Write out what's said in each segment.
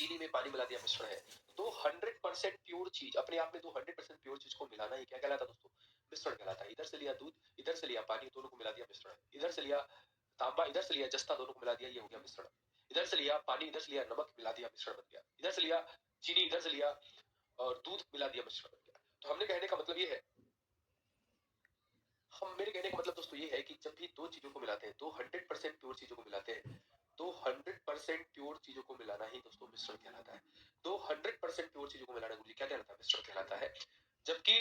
चीनी में पानी मिला दिया मिश्रण है। तो 100% प्योर चीज अपने आप में, दो 100% प्योर चीज को मिलाना ही क्या कहलाता है दोस्तों? मिश्रण कहलाता है। इधर से लिया दूध, इधर से लिया पानी, दोनों को मिला दिया मिश्रण। इधर से लिया तांबा, इधर से लिया जस्ता, दोनों को मिला दिया, ये हो गया मिश्रण। इधर से लिया पानी, इधर से लिया नमक, मिला दिया मिश्रण बन गया। इधर से लिया चीनी, इधर से लिया और दूध, मिला दिया मिश्रण बन गया। तो हमने कहने का मतलब ये है, मेरे कहने का मतलब दोस्तों ये है कि जब भी दो चीजों को मिलाते हैं, दो 100% प्योर चीजों को मिलाते हैं, तो 100% प्योर चीजों को मिलाना ही दोस्तों मिश्रण कहलाता है। दो 100% प्योर चीजों को मिलाना गुरुजी क्या कहलाता है? मिश्रण कहलाता है। जबकि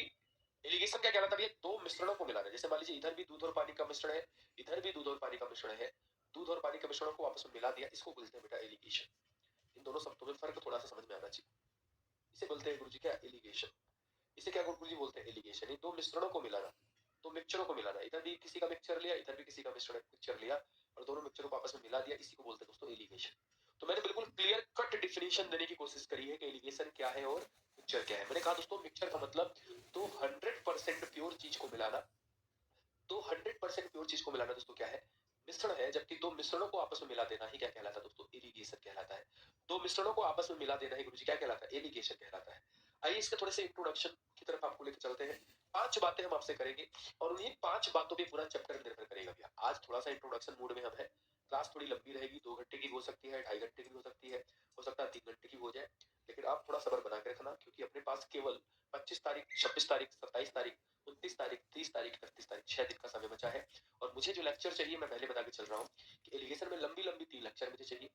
एलिगेशन क्या कहलाता है? दो मिश्रणों को मिलाना। जैसे मान लीजिए इधर भी दूध और पानी का मिश्रण है, इधर भी दूध और पानी का मिश्रण है, दूध और पानी के मिश्रणों को आपस में मिला दिया, इसको बोलते हैं बेटा एलिगेशन। इन दोनों शब्दों में फर्क थोड़ा सा समझ में आना चाहिए। इसे बोलते हैं गुरुजी क्या? एलिगेशन। इसे क्या गुरुजी बोलते हैं? एलिगेशन। ये दो मिश्रणों को मिलाना, दो मिक्सचरों को मिलाना। इधर भी किसी का मिक्सचर लिया, इधर भी किसी का मिक्सचर लिया और दोनों मिक्सचरों को आपस में मिला दिया, इसी को बोलते हैं दोस्तों एलिगेशन। तो मैंने बिल्कुल क्लियर कट डिफिनेशन देने की कोशिश करी है कि एलिगेशन क्या है और मिक्सचर क्या है। मैंने कहा दोस्तों मिक्सचर का मतलब तो 100% प्योर चीज को मिलाना। तो 100% प्योर चीज को मिलाना दोस्तों क्या है? मिश्रण है। जबकि दो मिश्रणों को आपस में मिला देना ही क्या कहलाता है दोस्तों? एलिगेशन कहलाता है। दो मिश्रणों को आपस में मिला देना ही गुरुजी क्या कहलाता है? एलिगेशन कहलाता है। आइए इसके थोड़े से इंट्रोडक्शन की तरफ आपको लेकर चलते हैं। 5 बातें हम आपसे करेंगे और उन्हीं 5 बातों पे पूरा चैप्टर निर्भर करेगा भैया। आज थोड़ा सा इंट्रोडक्शन मूड में हम है। क्लास थोड़ी लंबी रहेगी, 2 घंटे की हो सकती है, 2.5 घंटे की हो सकती है, हो सकता है 3 घंटे की हो जाए। लेकिन आप थोड़ा सब्र बना के रखना, क्योंकि अपने पास केवल 25 तारीख, 26 तारीख, 27 तारीख, 29 तारीख, 30 तारीख, 31 तारीख 6 दिन का समय बचा है। और मुझे जो लेक्चर चाहिए मैं पहले बता के चल रहा हूँ कि एलिगेशन में लंबी लंबी 3 लेक्चर मुझे चाहिए।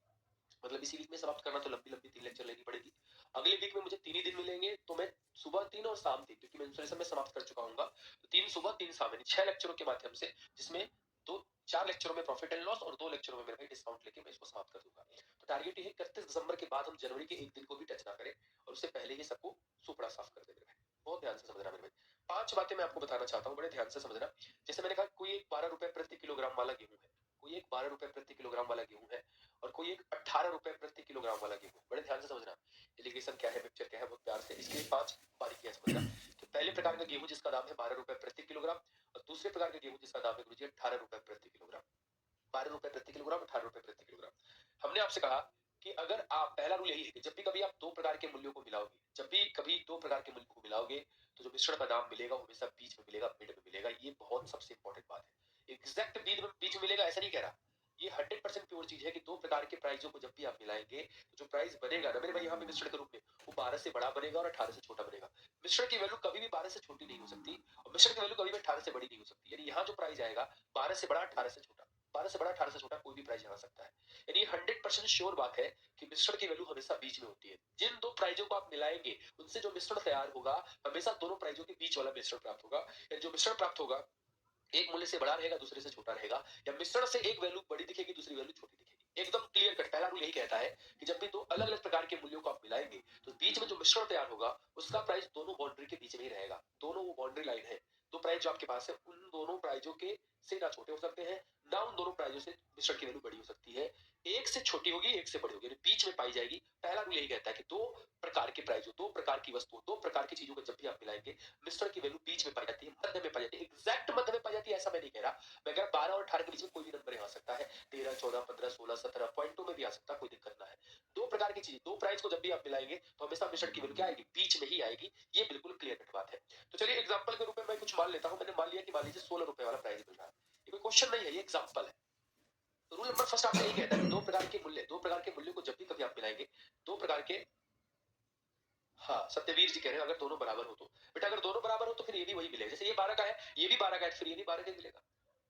मतलब इसी वीक में समाप्त करना तो लंबी लंबी 3 लेक्चर लेनी पड़ेगी। अगले वीक में मुझे 3 ही दिन मिलेंगे, तो मैं सुबह 3 और शाम 3, क्योंकि मेंस्ट्रुएशन में समाप्त कर चुका हूँ, तो 3 सुबह 3 शाम यानी 6 लेक्चरों के माध्यम से, जिसमें 4 लेक्चरों में प्रॉफिट एंड लॉस और 2 लेक्चरों में मेरे भाई डिस्काउंट लेके मैं इसको समाप्त कर दूंगा। तो टारगेट ये है 31 दिसंबर के बाद हम जनवरी के एक दिन को भी टच ना करें और उससे पहले ही सबको सुपड़ा साफ कर दे मेरे भाई। बहुत ध्यान से समझना मेरे भाई। 5 बातें मैं आपको बताना चाहता हूँ, बड़े ध्यान से समझना। जैसे मैंने कहा कोई एक 12 रुपए प्रति किलोग्राम वाला गेहूं है, कोई एक 12 रुपए प्रति किलोग्राम वाला गेहूं है और कोई एक 18 रुपए प्रति किलोग्राम वाला गेहूं। बड़े ध्यान से समझना एलिगेशन क्या है, मिक्सचर क्या है, बहुत प्यार से इसके 5 बारीकियां समझना। तो पहले प्रकार का गेहूं जिसका दाम है 12 रुपए प्रति किलोग्राम और दूसरे प्रकार का गेहूं जिसका दाम है गुरुजी 18 रुपए प्रति किलोग्राम। 12 रुपए प्रति किलोग्राम, 18 रुपए प्रति किलोग्राम। हमने आपसे कहा कि अगर आप, पहला रूल यही है कि जब भी कभी आप दो प्रकार के मूल्यों को मिलाओगे, जब भी कभी दो प्रकार के मूल्य को मिलाओगे, तो जो मिश्रण का दाम मिलेगा वो हमेशा बीच में मिलेगा, मिड में मिलेगा। ये बहुत सबसे इंपॉर्टेंट बात है। एग्जैक्ट बीच में मिलेगा ऐसा नहीं कह रहा। ये 100% प्योर चीज है कि दो प्रकार के प्राइजों को जब भी आप मिलाएंगे तो जो प्राइस बनेगा ना मेरे भाई यहाँ पे मिश्रण के रूप में, वो 12 से बड़ा बनेगा और 18 से छोटा बनेगा। मिश्रण की वैल्यू कभी भी 12 से छोटी नहीं हो सकती और मिश्रण की वैल्यू कभी भी 18 से बड़ी नहीं हो सकती। यानी यहाँ जो प्राइस आएगा 12 से बड़ा, 18 से छोटा, 12 से बड़ा, 18 से छोटा कोई भी प्राइस आ सकता है। यानी 100% श्योर बात है कि मिश्रण की वैल्यू हमेशा बीच में होती है। जिन दो प्राइजों को आप मिलाएंगे उनसे जो मिश्रण तैयार होगा हमेशा दोनों प्राइजों के बीच वाला मिश्रण प्राप्त होगा। यानी जो मिश्रण प्राप्त होगा एक मूल्य से बड़ा रहेगा, दूसरे से छोटा रहेगा, या मिश्रण से एक वैल्यू बड़ी दिखेगी, दूसरी वैल्यू छोटी दिखेगी। एकदम क्लियर कट पहला रूल यही कहता है कि जब भी दो अलग अलग प्रकार के मूल्यों को आप मिलाएंगे तो बीच में जो मिश्रण तैयार होगा उसका प्राइस दोनों बाउंड्री के बीच में ही रहेगा। दोनों वो बाउंड्री लाइन है, दो प्राइस जो आपके पास है उन दोनों प्राइजों के से ना छोटे हो सकते हैं ना उन दोनों प्राइजों से मिश्रण की वैल्यू बड़ी हो सकती है। एक से छोटी होगी, एक से बड़ी होगी, बीच में पाई जाएगी। पहला रूल यही कहता है कि दो प्रकार के प्राइजों, दो प्रकार की वस्तुओं, दो प्रकार की चीजों को जब भी आप मिलाएंगे मिश्रण की वैल्यू बीच में पाई जाती है, मध्य में पाई जाती है। एग्जैक्ट मध्य में पाई जाती है ऐसा मैं नहीं कह रहा। मैं कह रहा 12 और 18 के बीच में कोई भी नंबर यहाँ आ सकता है, 13, 14, 15, 16, 17 पॉइंटों में भी आ सकता है, कोई दिक्कत ना है। दो प्रकार की चीज, दो प्राइस को जब भी आप मिलाएंगे तो हमेशा मिश्रण की वैल्यू क्या आएगी? बीच में ही आएगी। ये बिल्कुल क्लियर कट बात है। तो चलिए एग्जाम्पल के रूप में मैं कुछ मान लेता हूँ। मैंने मान लिया कि मान लीजिए 16 रुपए वाला प्राइस मिल रहा है। ये कोई क्वेश्चन नहीं है, ये एग्जाम्पल है। तो रूल नंबर फर्स्ट आपसे यही कहता है कि दो प्रकार के मूल्य को जब भी कभी आप मिलाएंगे, दो प्रकार के, हाँ सत्यवीर जी कह रहे हैं अगर दोनों बराबर हो तो। बेटा अगर दोनों बराबर हो तो फिर ये भी वही मिलेगा। जैसे ये 12 का है, ये भी 12 का है, फिर ये भी 12 का ही मिलेगा।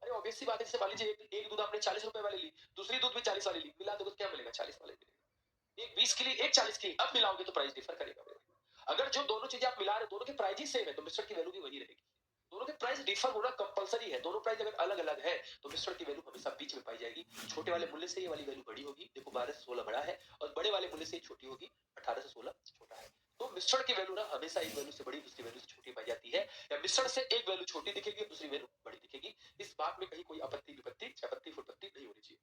अरे ऑब्वियस सी बात है। जैसे मान लीजिए एक दूध आपने 40 रुपए वाली ली, दूसरी दूध भी 40 वाली ली, मिला दोगे तो क्या मिलेगा? 40 वाले मिलेगा। एक 20 के लिए, एक 40 के लिए, अब मिलाओगे तो प्राइस डिफर करेगा। अगर जो दोनों चीजें आप मिला रहे हो दोनों के प्राइस ही सेम है तो मिश्रण की वैल्यू भी वही रहेगी। दोनों के प्राइस डिफर होना कंपलसरी है। दोनों प्राइस अगर अलग अलग है तो मिश्रण की वैल्यू हमेशा बीच में पाई जाएगी। छोटे वाले मूल्य से ये वाली वैल्यू बड़ी होगी, देखो 12 से 16 बड़ा है, और बड़े वाले मूल्य से छोटी होगी, 18 से 16 छोटा है। तो मिश्रण की वैल्यू ना हमेशा एक वैल्यू से बड़ी, दूसरी वैल्यू से छोटी पाई जाती है, या मिश्रण से एक वैल्यू छोटी दिखेगी, दूसरी वैल्यू बड़ी दिखेगी। इस बात में कहीं कोई आपत्ति विपत्ति, चपत्ति फुटपत्ति नहीं होनी चाहिए।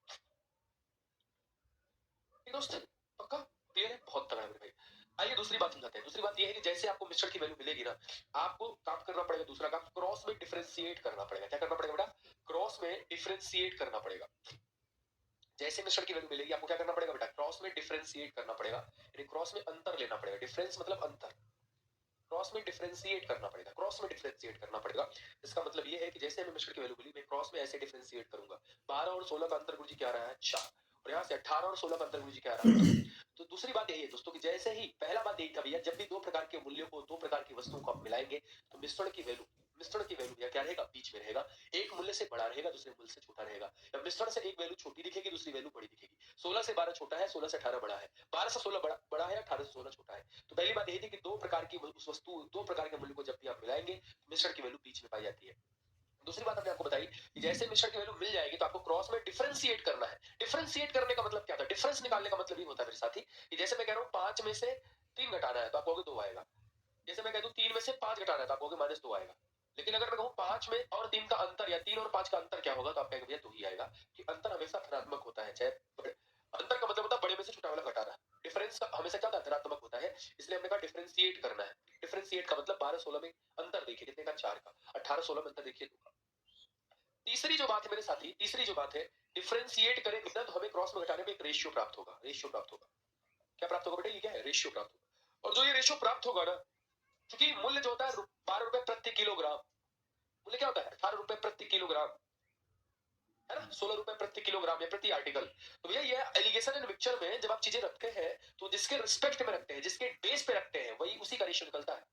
दोस्त पक्का क्लियर है? बहुत तगड़ा मेरे भाई। आइए दूसरी बात समझाते हैं। दूसरी बात यह है कि जैसे आपको मिश्रण की वैल्यू मिलेगी ना, आपको काम करना पड़ेगा, दूसरा काम क्रॉस में डिफरेंशिएट करना पड़ेगा। क्या करना पड़ेगा बेटा? क्रॉस में डिफरेंशिएट करना पड़ेगा। जैसे मिश्रण की वैल्यू मिलेगी आपको क्या करना पड़ेगा बेटा, क्रॉस में डिफरेंशिएट करना पड़ेगा, यानी क्रॉस में अंतर लेना पड़ेगा। डिफरेंस मतलब अंतर, क्रॉस में डिफरेंशिएट करना पड़ेगा, क्रॉस में डिफरेंशिएट करना पड़ेगा। इसका मतलब ये है कि जैसे हमें मिश्रण की वैल्यू मिली, मैं क्रॉस में ऐसे डिफरेंशिएट करूंगा। 12 और 16 का अंतर गुरुजी क्या आ रहा है, 4, और यहाँ से 18 और 16 का अंतर गुरुजी क्या आ रहा है, 2। तो दूसरी बात यही है दोस्तों कि जैसे ही पहला बात यही था भैया, जब भी दो प्रकार के मूल्यों को, दो प्रकार की वस्तुओं को आप मिलाएंगे तो मिश्रण की वैल्यू क्या रहेगा, बीच में रहेगा। एक मूल्य से बड़ा रहेगा, दूसरे मूल्य से छोटा रहेगा। या मिश्रण से एक वैल्यू छोटी दिखेगी, दूसरी वैल्यू बड़ी दिखेगी। 16 से 12 छोटा है, 16 से 18 बड़ा है, 12 से 16 बड़ा है, 18 से 16 छोटा है। तो पहली बात यही थी कि दो प्रकार की उस वस्तु, दो प्रकार के मूल्य को जब भी आप मिलाएंगे तो मिश्रण की वैल्यू बीच में पाई जाती है। दूसरी बात हमने आपको बताई कि जैसे मिश्रण की वैल्यू मिल जाएगी तो आपको क्रॉस में डिफरेंशिएट करना है। डिफरेंशिएट करने का मतलब क्या था, डिफरेंस निकालने का मतलब ये होता है मेरे साथी कि जैसे मैं कह रहा हूं 5 में से 3 घटाना है तो आप कहोगे 2 आएगा। जैसे मैं कह दूं 3 में से 5 घटाना है तो आप कहोगे -2 आएगा। लेकिन अगर मैं कहूं 5 में और 3 का अंतर या 3 और 5 का अंतर क्या होगा तो आप कहेंगे भैया 2 ही आएगा। कि अंतर हमेशा धनात्मक होता है, चाहे अंतर का मतलब होता है बड़े में से छोटा वाला घटाना। डिफरेंस हमेशा क्या होता है, धनात्मक होता है। इसलिए हमने कहा डिफरेंशिएट करना है। डिफरेंशिएट का मतलब 12 16 में अंतर देखिए कितने का, 4 का, 18 16 में अंतर देखिए 2 का। तीसरी जो बात है मेरे साथी, तीसरी जो बात है, डिफरेंशिएट करेंगे ना तो हमें क्रॉस में घटाने में एक रेशियो प्राप्त होगा। रेशियो प्राप्त होगा, क्या प्राप्त होगा बेटा, ये क्या है, रेशियो प्राप्त होगा। और जो ये रेशियो प्राप्त होगा ना, क्योंकि मूल्य जो होता है 12 रुपए प्रति किलोग्राम, मूल्य क्या होता है 18 रुपए प्रति किलोग्राम, है ना, 16 रुपए प्रति किलोग्राम या प्रति आर्टिकल। तो भैया ये एलिगेशन एंड मिक्सचर में जब आप चीजें रखते हैं तो जिसके रिस्पेक्ट में रखते हैं, जिसके बेस पे रखते हैं, वही उसी का रेशियो निकलता है।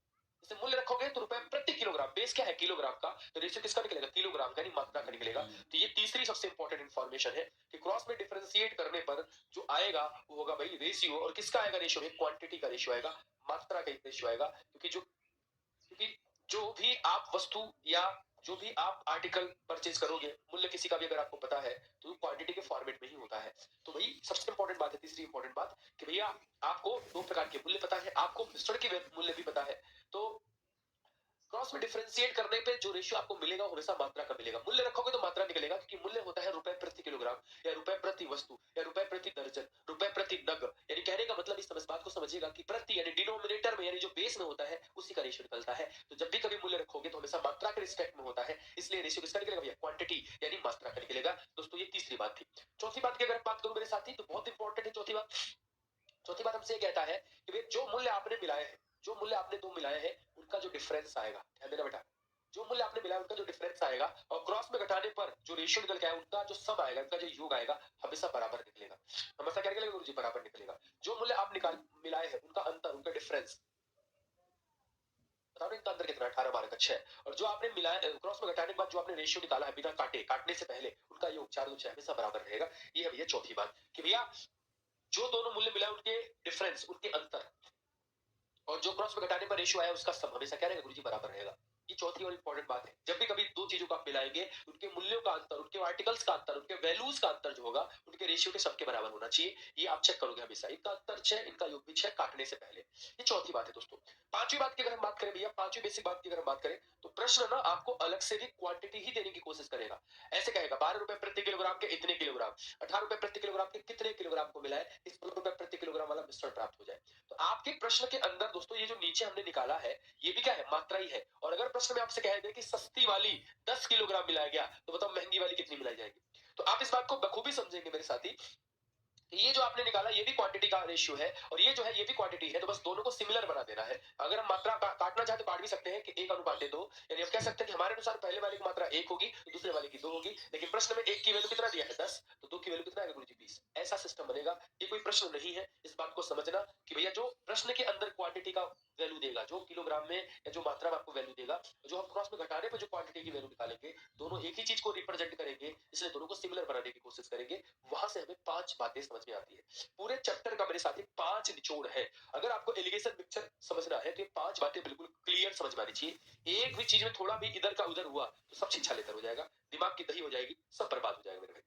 जैसे मूल्य रखोगे तो रुपए प्रति किलोग्राम, बेस क्या है किलोग्राम का, तो रेशियो किसका निकलेगा, किलोग्राम का, यानी मात्रा का निकलेगा। तो ये तीसरी सबसे इंपॉर्टेंट इंफॉर्मेशन है कि क्रॉस में डिफरेंशिएट करने पर जो आएगा वो होगा भाई रेशियो। और किसका आएगा रेशियो, क्वांटिटी का रेशियो आएगा, मात्रा का रेशियो आएगा। क्योंकि जो भी आप वस्तु या जो भी आप आर्टिकल परचेज करोगे, मूल्य किसी का भी अगर आपको पता है तो क्वांटिटी के फॉर्मेट में ही होता है। तो भाई सबसे इंपॉर्टेंट बात है, तीसरी इंपॉर्टेंट बात कि भैया आपको दो प्रकार के मूल्य पता है, आपको मिश्रण के मूल्य भी पता है। तो क्रॉस में डिफरेंशिएट करने पे जो रेशियो आपको मिलेगा वो हमेशा मात्रा का मिलेगा। मूल्य रखोगे तो मात्रा निकलेगा, क्योंकि मूल्य होता है रुपए प्रति किलोग्राम या रुपए प्रति वस्तु या रुपए प्रति दर्जन, रुपए प्रति नग। यानी कहने का मतलब इस बात को समझिएगा कि प्रति यानी डिनोमिनेटर में, यानी जो बेस में होता है उसी का रेशियो निकलता है। तो जब भी कभी मूल्य रखोगे तो हमेशा मात्रा के रिस्पेक्ट में होता है, इसलिए रेशियो किसका निकलेगा भैया, क्वांटिटी यानी मात्रा का निकलेगा। दोस्तों ये तीसरी बात थी। चौथी बात की अगर बात करूं मेरे साथी तो बहुत इंपॉर्टेंट है चौथी बात। चौथी बात हमसे कहता है कि भाई जो मूल्य आपने मिलाए हैं, जो मूल्य आपने दो मिलाए हैं उनका जो डिफरेंस आएगा, ध्यान देना बेटा, जो मूल्य आपने मिलाया उनका जो डिफरेंस आएगा और क्रॉस में घटाने पर जो रेशियो निकल के आएगा उनका जो सम आएगा, उनका जो योग आएगा हमेशा बराबर निकलेगा। हमेशा क्या निकलेगा गुरुजी, बराबर निकलेगा। जो मूल्य आप निकाल मिलाए हैं उनका अंतर, उनका डिफरेंस, बताओ ना इनका अंतर कितना, 18 12 का 6, और जो आपने मिलाया क्रॉस में घटाने के बाद जो आपने रेशियो निकाला है बिना काटे, काटने से पहले, उनका योग 4 2 6 हमेशा बराबर रहेगा। ये है भैया चौथी बात कि भैया जो दोनों मूल्य मिलाए उनके डिफरेंस, उनके अंतर, और जो क्रॉस में घटाने पर रेशियो आया उसका सम हमेशा क्या रहेगा गुरुजी, बराबर रहेगा। ये चौथी और इंपॉर्टेंट बात है। जब भी कभी दो चीजों को आप मिलाएंगे उनके मूल्यों का अंतर, उनके आर्टिकल्स का अंतर, उनके वैल्यूज का अंतर जो होगा उनके रेशियो के सबके बराबर होना चाहिए। ये आप चेक करोगे हमेशा, इनका अंतर 6, इनका योग भी 6 काटने से पहले। ये चौथी बात है दोस्तों। पांचवी बात की अगर हम बात करें भैया, पांचवी बेसिक बात की अगर हम बात करें तो प्रश्न ना आपको अलग से भी क्वांटिटी ही देने की कोशिश करेगा। ऐसे कहेगा 12 रुपए प्रति किलोग्राम के इतने किलोग्राम, 18 रुपए प्रति किलोग्राम के कितने किलोग्राम को मिला है, इस 16 रुपए प्रति किलोग्राम वाला मिश्रण प्राप्त हो जाए। तो आपके प्रश्न के अंदर दोस्तों ये जो नीचे हमने निकाला है ये भी क्या है, मात्रा ही है। और अगर प्रश्न में आपसे कह दे कि सस्ती वाली 10 किलोग्राम मिलाया गया तो बताओ महंगी वाली कितनी मिलाई जाएगी। तो आप इस बात को बखूबी समझेंगे मेरे साथी, ये जो आपने निकाला ये भी क्वांटिटी का रेशियो है और ये जो है ये भी क्वांटिटी है। तो बस दोनों को सिमिलर बना देना है। अगर हम मात्रा काटना चाहते तो काट भी सकते हैं कि 1:2, यानी हम कह सकते हैं कि हमारे अनुसार पहले वाले की मात्रा 1 होगी तो दूसरे वाले की 2 होगी। लेकिन प्रश्न में 1 की वैल्यू कितना दिया है 10, तो 2 की वैल्यू कितना है गुरुजी 20। ऐसा सिस्टम बनेगा। ये कोई प्रश्न नहीं है। इस बात को समझना कि भैया जो प्रश्न के अंदर क्वांटिटी का वैल्यू देगा, जो किलोग्राम में या जो मात्रा में आपको वैल्यू देगा, जो हम क्रॉस में घटाने पर जो क्वांटिटी की वैल्यू निकालेंगे, दोनों एक ही चीज को रिप्रेजेंट करेंगे, इसलिए दोनों को सिमिलर बनाने की कोशिश करेंगे। वहां से हमें 5 बातें समझ में आती है। पूरे चैप्टर का मेरे साथी 5 निचोड़ है। अगर आपको एलिगेशन पिक्चर समझना है तो ये 5 बातें बिल्कुल क्लियर समझ में आनी चाहिए। एक भी चीज में थोड़ा भी इधर का उधर हुआ तो सब शिक्षा लेकर हो जाएगा, दिमाग की दही हो जाएगी, सब बर्बाद हो जाएगा मेरे भाई।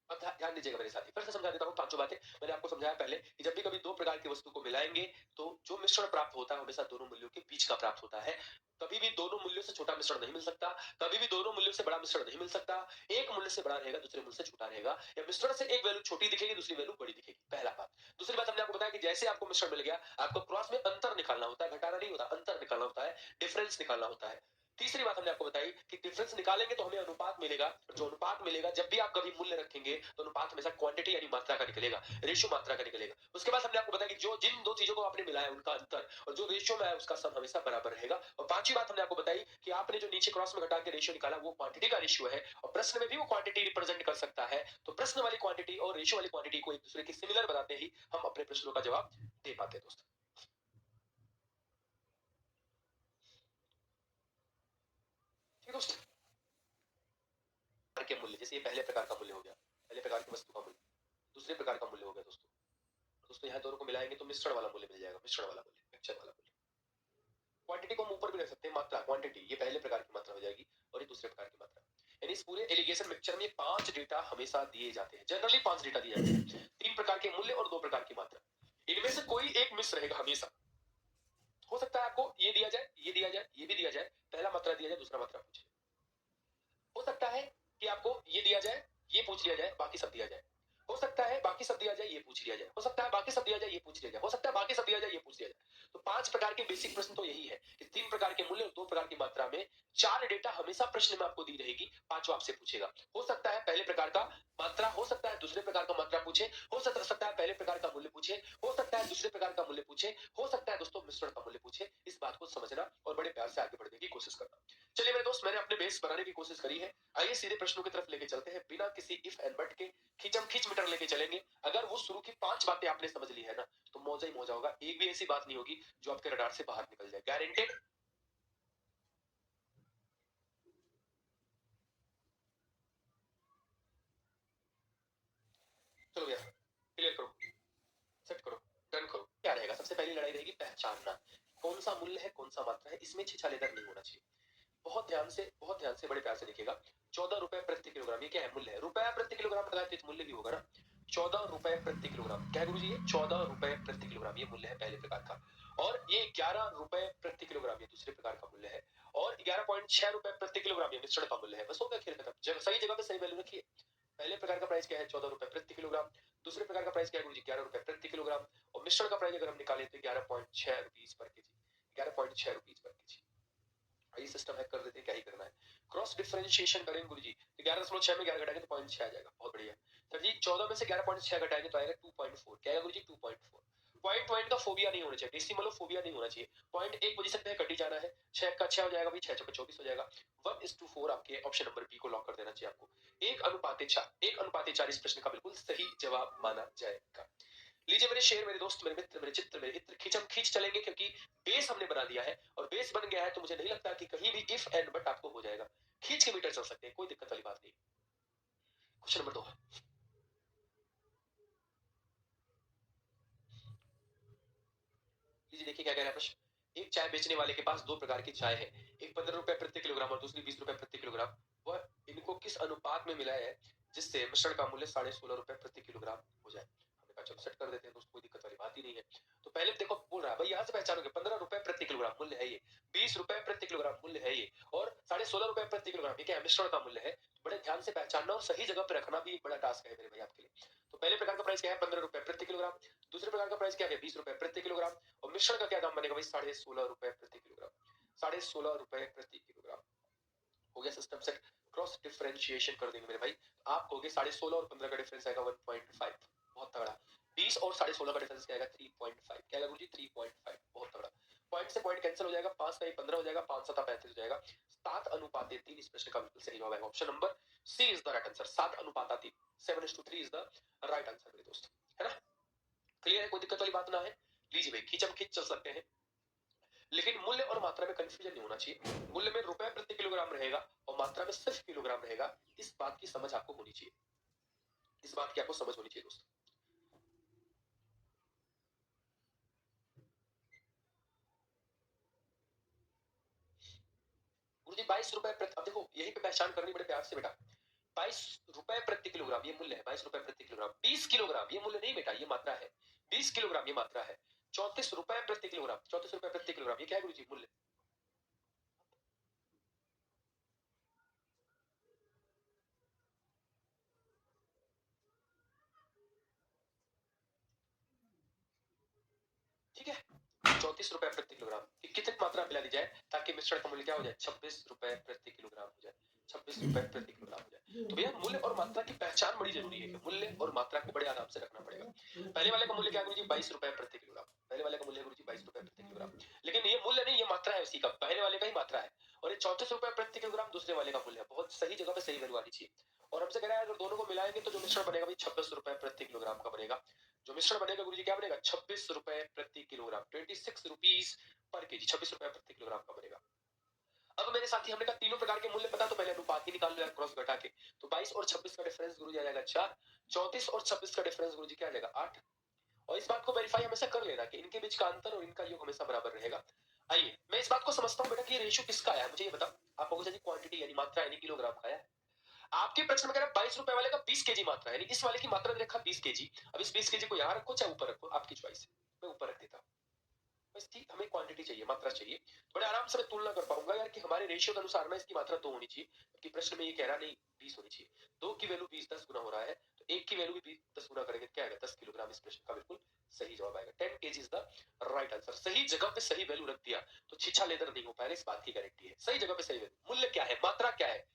अब ध्यान दीजिएगा मेरे साथी, फिर से समझा देता हूँ पांचों बातें। मैंने आपको समझाया पहले कि जब भी कभी दो प्रकार की वस्तु को मिलाएंगे तो जो मिश्रण प्राप्त होता है हमेशा दोनों मूल्यों के बीच का प्राप्त होता है। कभी भी दोनों मूल्यों से छोटा मिश्रण नहीं मिल सकता, कभी भी दोनों मूल्यों से बड़ा मिश्रण नहीं मिल सकता। एक मूल्य से बड़ा रहेगा, दूसरे मूल्य से छोटा रहेगा, या मिश्रण से एक वैल्यू छोटी दिखेगी, दूसरी वैल्यू बड़ी दिखेगी। पहला बात। दूसरी बात हमने आपको बताया कि जैसे आपको मिश्रण मिल गया, आपको क्रॉस में अंतर निकालना होता है, घटाना नहीं होता, अंतर निकालना होता है, डिफरेंस निकालना होता है। तीसरी बात हमने आपको बताई कि डिफरेंस निकालेंगे तो हमें अनुपात मिलेगा, जो अनुपात मिलेगा जब भी आप कभी मूल्य रखेंगे तो अनुपात हमेशा क्वांटिटी यानी मात्रा का निकलेगा, रेशियो मात्रा का निकलेगा। उसके बाद हमने आपको बताया कि जो जिन दो चीजों को आपने मिलाया उनका अंतर और जो रेशियो में है उसका सम हमेशा बराबर रहेगा। और पांचवी बात हमने आपको बताई कि आपने जो नीचे क्रॉस में घटा के रेशियो निकाला वो क्वांटिटी का रेशियो है और प्रश्न में भी वो क्वांटिटी रिप्रेजेंट कर सकता है। तो प्रश्न वाली क्वांटिटी और रेशियो वाली क्वांटिटी को एक दूसरे के सिमिलर बताते ही हम अपने प्रश्नों का जवाब दे पाते हैं दोस्तों। ठीक है दोस्तों, के मूल्य जैसे ये पहले प्रकार का मूल्य हो गया, पहले प्रकार की वस्तु का मूल्य, दूसरे प्रकार का मूल्य हो गया दोस्तों। दोस्तों यहाँ दोनों को मिलाएंगे तो मिश्रण वाला मूल्य मिल जाएगा, मिश्रण वाला मूल्य, मिक्सचर वाला मूल्य। क्वांटिटी को हम ऊपर भी रख सकते हैं, मात्रा क्वांटिटी ये पहले प्रकार की मात्रा हो जाएगी और ये दूसरे प्रकार की मात्रा। यानी इस पूरे एलिगेशन मिक्सचर में 5 डेटा हमेशा दिए जाते हैं, जनरली 5 डेटा दिए जाते हैं, 3 प्रकार के मूल्य और 2 प्रकार की मात्रा। इनमें से कोई एक मिस रहेगा हमेशा। हो सकता है आपको ये दिया जाए, ये दिया जाए, ये भी दिया जाए, पहला मात्रा दिया जाए, दूसरा मात्रा पूछे। हो सकता है कि आपको ये दिया जाए, ये पूछ लिया जाए, बाकी सब दिया जाए। हो सकता है बाकी सब दिया जाए, ये पूछ लिया जाए। हो सकता है बाकी सब दिया जाए, ये पूछ लिया जाए। हो सकता है बाकी सब दिया जाए, ये पूछ लिया जाए। तो 5 प्रकार के बेसिक प्रश्न तो यही है कि 3 प्रकार के मूल्य और 2 प्रकार की मात्रा में 4 डेटा हमेशा प्रश्न में आपको दी रहेगी, पांचवा आपसे पूछेगा। हो सकता है पहले प्रकार का मात्रा, हो सकता है दूसरे प्रकार का मात्रा पूछे, हो सकता है पहले प्रकार का मूल्य पूछे, हो सकता है दूसरे प्रकार का मूल्य पूछे, हो सकता है दोस्तों मिश्रण का मूल्य पूछे। इस बात को समझना और बड़े प्यार से आगे बढ़ने की कोशिश करना। चलिए मेरे दोस्त, मैंने अपने बेस बनाने की कोशिश करी है। आइए सीधे प्रश्नों की तरफ लेके चलते हैं, बिना किसी इफ एंड बट के खींचम खींच मीटर लेके चलेंगे। अगर वो शुरू की 5 बातें आपने समझ ली है ना, तो मौजा ही मौजा होगा। एक भी ऐसी बात नहीं होगी जो आपके रडार से बाहर निकल जाए, गारंटेड। चलो भैया, क्लियर करो, सेट करो, डन करो। क्या रहेगा? सबसे पहली लड़ाई रहेगी पहचानना, कौन सा मूल्य है, कौन सा मात्रा है। इसमें छिछालेदर नहीं होना चाहिए। बहुत ध्यान से बड़े प्यार से देखिएगा। 14 रुपए प्रति किलोग्राम, ये क्या है? मूल्य है। रुपया प्रति किलोग्राम लगाए तो मूल्य भी होगा ना। 14 रुपए प्रति किलोग्राम क्या है गुरु जी? ये 14 रुपए प्रति किलोग्राम ये मूल्य है पहले प्रकार का। और ये 11 रुपए प्रति किलोग्राम ये दूसरे प्रकार का मूल्य है। और 11.6 रुपए प्रति किलोग्राम ये मिश्रण का मूल्य है। बस हो गया, खेल खत्म। सही जगह पे सही वैल्यू रखिए। पहले प्रकार का प्राइस क्या है? 14 रुपए प्रति किलोग्राम। दूसरे प्रकार का प्राइस क्या है गुरु जी? 11 रुपए प्रति किलोग्राम। और मिश्रण का प्राइस अगर हम निकालें तो 11.6 rupees per KG, 11.6 rupees per KG. ये सिस्टम हैक कर देते हैं, क्या ही करना है। क्रॉस डिफरेंशिएशन करेंगे गुरुजी तो 11.6 में 11 घटाएंगे तो 0.6 आ जाएगा। बहुत बढ़िया सर जी। 14 में से 11.6 घटाएंगे तो आएगा 2.4। क्या आएगा गुरुजी? 2.4। पॉइंट पॉइंट का फोबिया नहीं होना चाहिए, डेसिमल फोबिया नहीं होना चाहिए। पॉइंट एक पोजीशन पे कट ही जाना है। 6 का 6 हो जाएगा भाई, 6 चौके 24 हो जाएगा। 1:4 आपके ऑप्शन नंबर बी को लॉक कर देना चाहिए आपको। 1:4, 1:4 इस प्रश्न का बिल्कुल सही जवाब माना जाएगा। लीजिए मेरे शेर, मेरे दोस्त, मेरे मित्र, मेरे चित्र, मेरे हित्र, खींचम खींच चलेंगे क्योंकि बेस हमने बना दिया है और बेस बन गया है तो मुझे नहीं लगता कि कहीं भी इफ एंड बट आपको हो जाएगा। खींच के मीटर चल सकते हैं, कोई दिक्कत वाली बात नहीं। Question number 2। लीजिए देखिए क्या कह रहा है प्रश्न। एक चाय बेचने वाले के पास 2 प्रकार की चाय है, एक 15 रुपए प्रति किलोग्राम और दूसरी 20 रुपए प्रति किलोग्राम। वह इनको किस अनुपात में मिलाया है जिससे मिश्रण का मूल्य 16.5 रुपए प्रति किलोग्राम हो जाए? हमने कहा चलो सेट कर देते हैं दोस्त, कोई दिक्कत वाली बात ही नहीं है। तो पहले देखो बोल रहा है भाई, यहाँ से पहचानोगे 15 रुपए प्रति किलोग्राम मूल्य है ये, 20 रुपए प्रति किलोग्राम मूल्य है ये, और 16.5 रुपए प्रति किलोग्राम ये क्या है? मिश्रण का मूल्य है। बड़े ध्यान से पहचानना और सही जगह पे रखना भी एक बड़ा टास्क है मेरे भाई आपके लिए। तो पहले प्रकार का प्राइस क्या है? 15 रुपए प्रति किलोग्राम। दूसरे प्रकार का प्राइस क्या है? 20 रुपए प्रति किलोग्राम। और मिश्रण का क्या दाम बनेगा भाई? 16.5 रुपए प्रति किलोग्राम। 16.5 रुपए प्रति किलोग्राम हो गया सिस्टम सेट। क्रॉस डिफरेंशिएशन कर देंगे मेरे भाई। आप कहोगे 16.5 और 15 का डिफरेंस आएगा 1.5, बहुत तगड़ा। 20 और 16.5 का डिफरेंस क्या आएगा? 3.5। क्या आएगा गुरुजी? 3.5, बहुत तगड़ा। पॉइंट से पॉइंट कैंसिल हो जाएगा, 5 का 15 हो जाएगा, 5 7 35 हो जाएगा। 7:3 इस प्रश्न का बिल्कुल सही जवाब है। Option number C is the right answer. 7:3, 7:3 is the right answer मेरे दोस्त, है ना? क्लियर है, कोई दिक्कत वाली बात ना है। लीजिए भाई, खींचम खींच चल सकते हैं, लेकिन मूल्य और मात्रा में कंफ्यूजन नहीं होना चाहिए। मूल्य में रुपए प्रति किलोग्राम रहेगा और मात्रा में सिर्फ किलोग्राम रहेगा। इस बात की समझ आपको होनी चाहिए, इस बात की आपको समझ होनी चाहिए दोस्तों। गुरुजी 22 रुपए प्रति, अब देखो यही पे पहचान करनी बड़े प्यार से बेटा। 22 रुपए प्रति किलोग्राम ये मूल्य है, 22 रुपए प्रति किलोग्राम। 20 किलोग्राम ये मूल्य नहीं बेटा, ये मात्रा है। 20 किलोग्राम ये मात्रा है। 34 रुपए प्रति किलोग्राम, 34 रुपए प्रति किलोग्राम ये क्या है गुरुजी? मूल्य। ठीक है, 14 34 रुपए प्रति किलोग्राम की कितनी मात्रा मिला दी जाए ताकि मिश्रण का मूल्य क्या हो जाए 26 रुपए प्रति किलोग्राम हो जाए, 26 रुपए प्रति किलोग्राम हो जाए। तो भैया मूल्य और मात्रा की पहचान बड़ी जरूरी है कि मूल्य और मात्रा को बड़े आराम से रखना पड़ेगा। पहले वाले का मूल्य क्या गुरुजी 22 रुपए प्रति किलोग्राम, पहले वाले का मूल्य गुरुजी 22 रुपए प्रति किलोग्राम, लेकिन ये मूल्य नहीं, ये मात्रा है उसी का, पहले वाले का ही मात्रा है। और ये 34 रुपए प्रति किलोग्राम दूसरे वाले का मूल्य है। बहुत सही जगह पे सही वैल्यू आनी चाहिए। और हमसे कह रहा है अगर दोनों को मिलाएंगे तो जो मिश्रण बनेगा भाई 26 रुपए प्रति किलोग्राम का बनेगा। जो मिश्रण बनेगा गुरुजी क्या बनेगा 26 रुपए प्रति किलोग्राम, 26 रुपीज पर केजी, 26 रुपए प्रति किलोग्राम का बनेगा। अब मेरे साथी हमने कहा तीनों प्रकार के मूल्य पता तो पहले अनुपात ही निकाल लो यार क्रॉस घटा के। तो 22 और 26 का डिफरेंस गुरुजी आ जाएगा 4, 34 और 26 का डिफरेंस गुरुजी क्या आ जाएगा 8। और इस बात को वेरीफाई हमेशा कर लेना कि इनके बीच का अंतर और इनका योग हमेशा बराबर रहेगा। आइए मैं इस बात को समझता हूं बेटा कि ये रेशियो किसका आया मुझे ये बताओ। आप कहोगे जी क्वांटिटी यानी मात्रा यानी किलोग्राम का आया। आपके प्रश्न में कह रहा 22 रुपए वाले का 20 केजी मात्रा यानी इस वाले की मात्रा दे रखा 20 केजी। अब इस 20 केजी को यहां रखो चाहे ऊपर रखो, आपकी चॉइस है। मैं ऊपर रख देता हूं। बस ठीक हमें क्वांटिटी चाहिए, मात्रा चाहिए। बड़े आराम से मैं तुलना कर पाऊंगा यार कि हमारे रेशियो के अनुसार ना इसकी मात्रा 2 होनी चाहिए, जबकि प्रश्न में ये कह रहा नहीं 20 होनी चाहिए। 2 की वैल्यू 20 10 गुना हो रहा है, तो 1 की वैल्यू भी 20 10 गुना करेंगे क्या आएगा 10 किलोग्राम। इस प्रश्न का बिल्कुल सही जवाब आएगा। 10 kg is the right answer. सही जगह पे सही वैल्यू रख दिया तो छिछा लेदर नहीं हो पाएगा, इस बात की गारंटी है। सही जगह पे सही वैल्यू। मूल्य क्या है, मात्रा क्या है,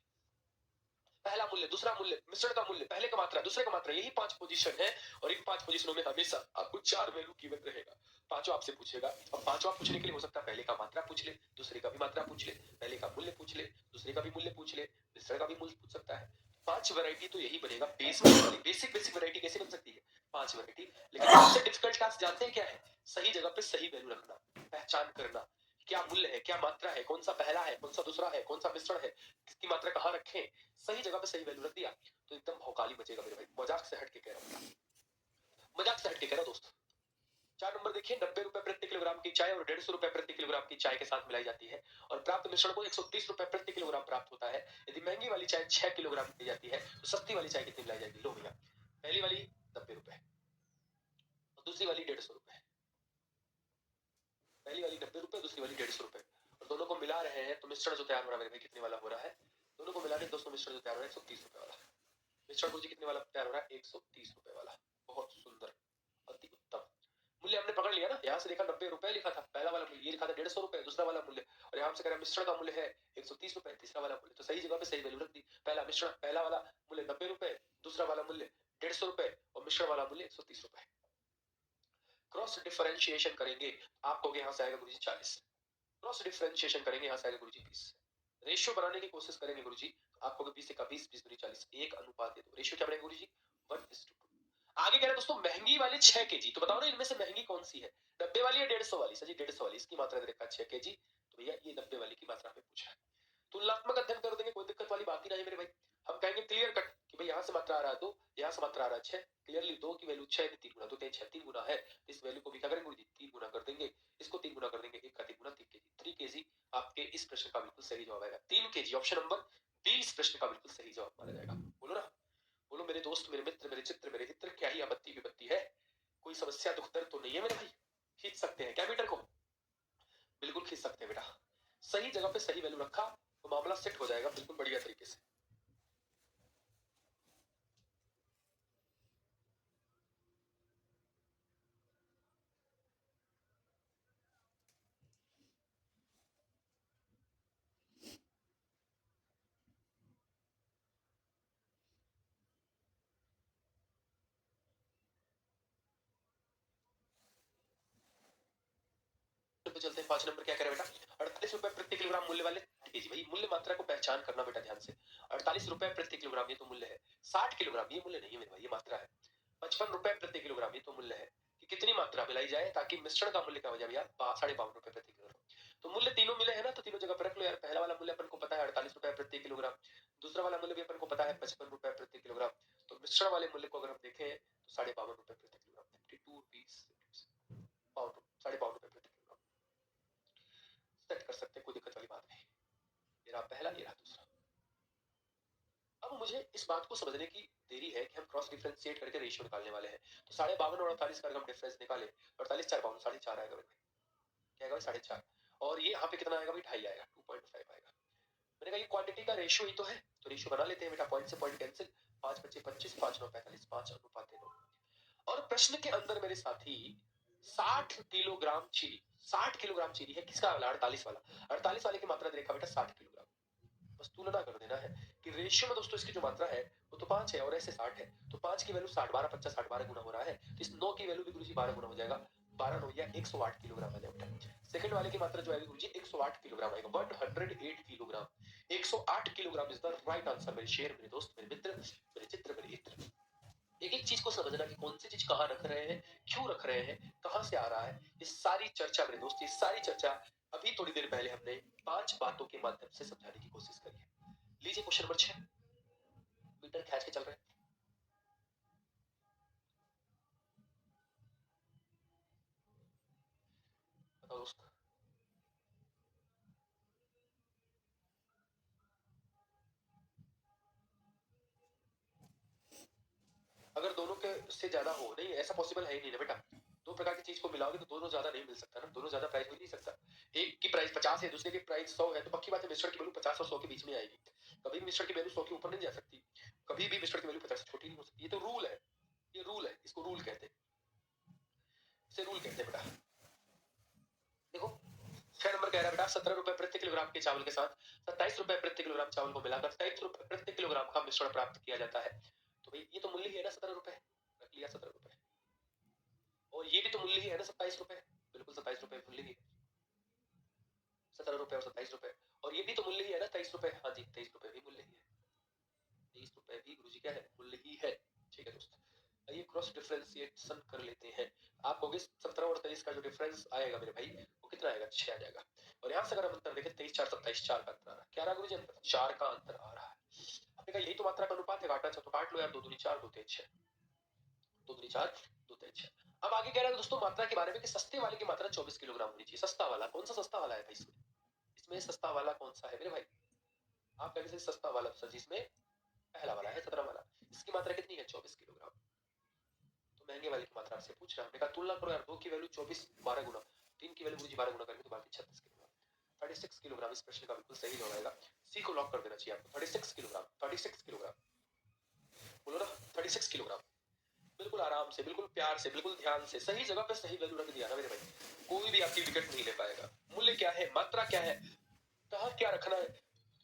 पहला मूल्य, दूसरा मूल्य, मिश्रण का मूल्य, पहले का मात्रा, दूसरे का मात्रा, यही 5 पोजीशन है। और इन 5 पोजीशनों में हमेशा आपको 4 वैल्यू गिवन रहेगा। पांचों आपसे पूछेगा। अब पांचों आप पूछने के लिए हो सकता है पहले का मात्रा पूछ ले, दूसरे का भी मात्रा पूछ ले, पहले का मूल्य पूछ ले, दूसरे का भी मूल्य पूछ ले, मिश्रण का भी मूल्य पूछ सकता है। 5 वैरायटी तो यही बनेगा। बेसिक वैरायटी कैसे बन सकती है 5 वैरायटी। लेकिन सबसे डिफिकल्ट टास्क जानते हैं क्या है, सही जगह पे सही वैल्यू रखना, पहचान करना क्या मूल्य है, क्या मात्रा है, कौन सा पहला है, कौन सा दूसरा है, कौन सा मिश्रण है, किसकी मात्रा कहां रखें। सही जगह पे सही वैल्यू रख दिया तो एकदम भौकाली बचेगा मेरे भाई। मजाक से हट के कह रहा हूँ, मजाक से हट के कह रहा हूँ दोस्त। 4 नंबर देखिए 90 रुपए प्रति किलोग्राम की चाय और 150 रुपए प्रति किलोग्राम की चाय के साथ मिलाई जाती है और प्राप्त मिश्रण को 130 रुपए प्रति किलोग्राम प्राप्त होता है। यदि महंगी वाली चाय 6 किलोग्राम दी जाती है तो सस्ती वाली चाय कितनी मिलाई जाएगी। लो भैया पहली वाली 90 रुपए और दूसरी वाली 150 रुपए। पहली वाली 90 रुपए, दूसरी वाली 150 रुपए और दोनों को मिला रहे हैं तो मिश्रण जो तैयार हो रहा है मेरे भाई कितने वाला हो रहा है। दोनों को मिलाने दोस्तों मिश्रण जो तैयार हो रहा है 130 रुपए वाला। मिश्रण गुरुजी कितने वाला तैयार हो रहा है 130 रुपए वाला। बहुत सुंदर, अति उत्तम। मूल्य हमने पकड़ लिया ना, यहाँ से देखा 90 रुपए लिखा था, पहला वाला मूल्य ये लिखा था 150 रुपए, दूसरा वाला मूल्य, और यहाँ से कह रहा मिश्रण का मूल्य है 130 रुपए, तीसरा वाला मूल्य। तो सही जगह पे सही वैल्यू रख दी। पहला मिश्रण, पहला वाला मूल्य 90 रुपए, दूसरा वाला मूल्य 150 रुपए और मिश्रण वाला मूल्य 130 रुपए। क्रॉस डिफरेंशिएशन करेंगे आपको यहाँ से आएगा गुरुजी 40। क्रॉस डिफरेंशिएशन करेंगे यहाँ से आएगा गुरुजी 20। रेशियो बनाने की कोशिश करेंगे गुरुजी आपको 20 का 20 20 40 एक अनुपात दे दो। रेशियो क्या बनेगा गुरुजी 1:2। आगे कह रहे दोस्तों महंगी वाली 6 केजी, तो बताओ ना इनमें से महंगी कौन सी है, 90 वाली या 150 वाली। सर जी 150 वाली, इसकी मात्रा दे रखा 6 केजी, तो भैया ये 90 वाली की मात्रा में पूछा है। तुलनात्मक अध्ययन कर देंगे, कोई दिक्कत वाली बात ही नहीं मेरे भाई। हम कहेंगे क्लियर कट कि भाई यहाँ से मात्रा आ रहा है 2, यहाँ से मात्रा आ रहा है 6, क्लियरली 2 की वैल्यू 6 3 गुना, तो 6 3 गुना है, इस वैल्यू को भी क्या करेंगे गुरुजी 3 गुना कर देंगे, इसको 3 गुना कर देंगे, 1 का 3 गुना 3 केजी। 3 केजी आपके इस प्रश्न का बिल्कुल सही जवाब आएगा। 3 केजी ऑप्शन नंबर बी इस प्रश्न का बिल्कुल सही जवाब माना जाएगा। बोलो ना, बोलो मेरे दोस्त, मेरे मित्र, मेरे चित्र, मेरे हित्र, क्या ही आपत्ति विपत्ति है, कोई समस्या दुख दर्द तो नहीं है मेरे भाई। खींच सकते हैं क्या मीटर को, बिल्कुल खींच सकते हैं बेटा। सही जगह पे सही वैल्यू रखा तो मामला सेट हो जाएगा बिल्कुल बढ़िया तरीके से। पे चलते हैं। 5 नंबर क्या कह रहा है बेटा 48 रुपए प्रति किलोग्राम मूल्य वाले केजी। भाई मूल्य मात्रा को पहचान करना बेटा ध्यान से। 48 रुपए प्रति किलोग्राम ये तो मूल्य है। 60 किलोग्राम ये मूल्य नहीं है मेरे भाई, ये मात्रा है। 55 रुपए प्रति किलोग्राम ये तो मूल्य है कि कितनी मात्रा मिलाई जाए ताकि मिश्रण का मूल्य क्या हो जाए यार 52.5 रुपए प्रति किलोग्राम। तो मूल्य तीनों मिले हैं ना, तो तीनों जगह पर रख लो यार। पहला वाला मूल्य अपन को पता है 48 रुपए प्रति किलोग्राम, दूसरा वाला मूल्य भी अपन को पता है 55 रुपए प्रति किलोग्राम, तो मिश्रण वाले मूल्य को अगर हम देखें तो 52.5 रुपए प्रति किलोग्राम, 52 रुपीस, 52.5 रुपए प्रति किलोग्राम सेट कर सकते हैं, कोई दिक्कत वाली बात नहीं। ये रहा पहला, ये रहा दूसरा। अब मुझे इस बात को समझने की देरी है कि हम क्रॉस डिफरेंशिएट करके रेशियो निकालने वाले हैं। तो 52.5 और 48 का अगर हम डिफरेंस निकाले, 48 4 52 4.5 आएगा भाई, क्या आएगा 4.5, और ये यहाँ पे कितना आएगा भाई 2.5 आएगा, 2.5 आएगा। मैंने कहा ये क्वांटिटी का रेशियो ही तो है, तो रेशियो बना लेते हैं बेटा। पॉइंट से पॉइंट कैंसिल, 5 25 25, 5 9 45, 5 अनुपात 9। और प्रश्न के अंदर मेरे साथी 60 किलोग्राम चीनी, 60 किलोग्राम चीनी है, किसका वाला? 48 वाला। 48 वाले की मात्रा दे रखा बेटा 60 किलोग्राम। बस तुलना कर देना है कि रेशियो में दोस्तों इसकी जो मात्रा है वो तो 5 है और ऐसे 60 है, तो 5 की वैल्यू 60, 12 50 60 12 गुना हो रहा है, तो इस 9 की वैल्यू भी गुरुजी 12 गुना हो जाएगा, 12 9 या 108 किलोग्राम आ जाएगा। सेकंड वाले की मात्रा जो आएगी गुरुजी 108 किलोग्राम आएगा, 108 kilogram. 108 kilogram is the right answer मेरे शेर, मेरे दोस्त, मेरे मित्र, मेरे चित्र, मेरे इत्र। एक एक चीज को समझना कि कौन सी चीज कहाँ रख रहे हैं, क्यों रख रहे हैं, कहां से आ रहा है, ये सारी चर्चा मेरे दोस्त, ये सारी चर्चा अभी थोड़ी देर पहले हमने 5 बातों के माध्यम से समझाने की कोशिश करी है। लीजिए क्वेश्चन नंबर 6, मीटर खींच के चल रहे हैं। बताओ दोस्त, अगर दोनों के से ज्यादा हो, नहीं ऐसा पॉसिबल है ही नहीं ना बेटा, दो प्रकार की चीज को मिलाओगे तो दोनों ज्यादा नहीं मिल सकता ना, दोनों ज्यादा प्राइस हो नहीं सकता। एक की प्राइस 50 है, दूसरे की प्राइस 100 है, तो पक्की बात है मिश्रण की वैल्यू 50 और 100 के बीच में आएगी। कभी भी मिश्रण की वैल्यू 100 के ऊपर नहीं जा सकती, कभी भी मिश्रण की वैल्यू 50 से छोटी नहीं हो सकती, ये तो रूल है, ये रूल है, इसको रूल कहते हैं, इसे रूल कहते हैं बेटा। देखो 6 नंबर कह रहा है बेटा 17 रुपए प्रति किलोग्राम के चावल के साथ 27 रुपए प्रति किलोग्राम चावल को मिलाकर 27 रुपए प्रति किलोग्राम का मिश्रण प्राप्त किया जाता है। तो भाई ये तो मूल्य ही है ना 17 रुपए, रख लिया 17 रुपए, और ये भी तो मूल्य ही है ना 27 रुपए, बिल्कुल 27 रुपए मूल्य ही है, 17 रुपए और 27 रुपए, और ये भी तो मूल्य ही है ना 23 रुपए, हाँ जी 23 रुपए भी मूल्य ही है, 23 रुपए भी गुरुजी क्या है, मूल्य ही है। ठीक है दोस्त, आइए क्रॉस डिफरेंशिएशन कर लेते हैं। आप कहोगे 17 और 23 का जो डिफरेंस आएगा मेरे भाई वो कितना आएगा, 6 आ जाएगा, और यहाँ से अगर हम अंतर देखें 23 4 27 4 का अंतर आ रहा है, क्या रहा गुरुजी अंतर, 4 का अंतर आ रहा है। आपने कहा यही तो मात्रा का अनुपात है, काटना चाहो तो काट लो यार, 2 दूनी 4 2 तेज 6, 2 दूनी 4 2 तेज 6। अब आगे कह रहा है दोस्तों मात्रा के बारे में कि सस्ते वाले की मात्रा 24 किलोग्राम होनी चाहिए। सस्ता वाला कौन सा सस्ता वाला है भाई, इसमें इसमें सस्ता वाला कौन सा है मेरे भाई, आप कहेंगे सस्ता वाला सर, जिसमें पहला वाला है 17 वाला, इसकी मात्रा कितनी है 24 किलोग्राम। तो महंगे वाले की मात्रा आपसे पूछ रहा है, हमने कहा तुलना करो यार, 2 की वैल्यू 24 12 गुना, 3 की वैल्यू गुरुजी 12 गुना करेंगे तो बाकी 36 किलोग्राम, 36 किलोग्राम इस प्रश्न का बिल्कुल सही जवाब आएगा। सी को लॉक कर देना चाहिए आपको, 36 किलोग्राम, 36 किलोग्राम, बोलो ना 36 किलोग्राम, बिल्कुल आराम से, बिल्कुल प्यार से, बिल्कुल ध्यान से, सही जगह पे सही वैल्यू रख दिया ना मेरे भाई, कोई भी आपकी विकेट नहीं ले पाएगा। मूल्य क्या है, मात्रा क्या है, कहाँ क्या रखना है,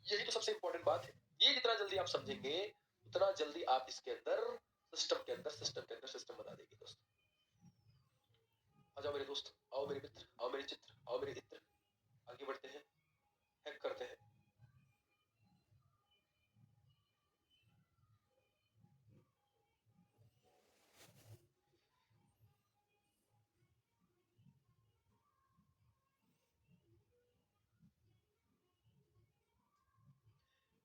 यही तो सबसे इंपॉर्टेंट बात है। ये जितना जल्दी आप समझेंगे उतना जल्दी आप इसके अंदर सिस्टम के अंदर सिस्टम बना देंगे दोस्त। आ जाओ मेरे दोस्त, आओ मेरे मित्र, आओ मेरे चित्र, आओ मेरे इत्र, आगे बढ़ते हैं, हैक करते हैं।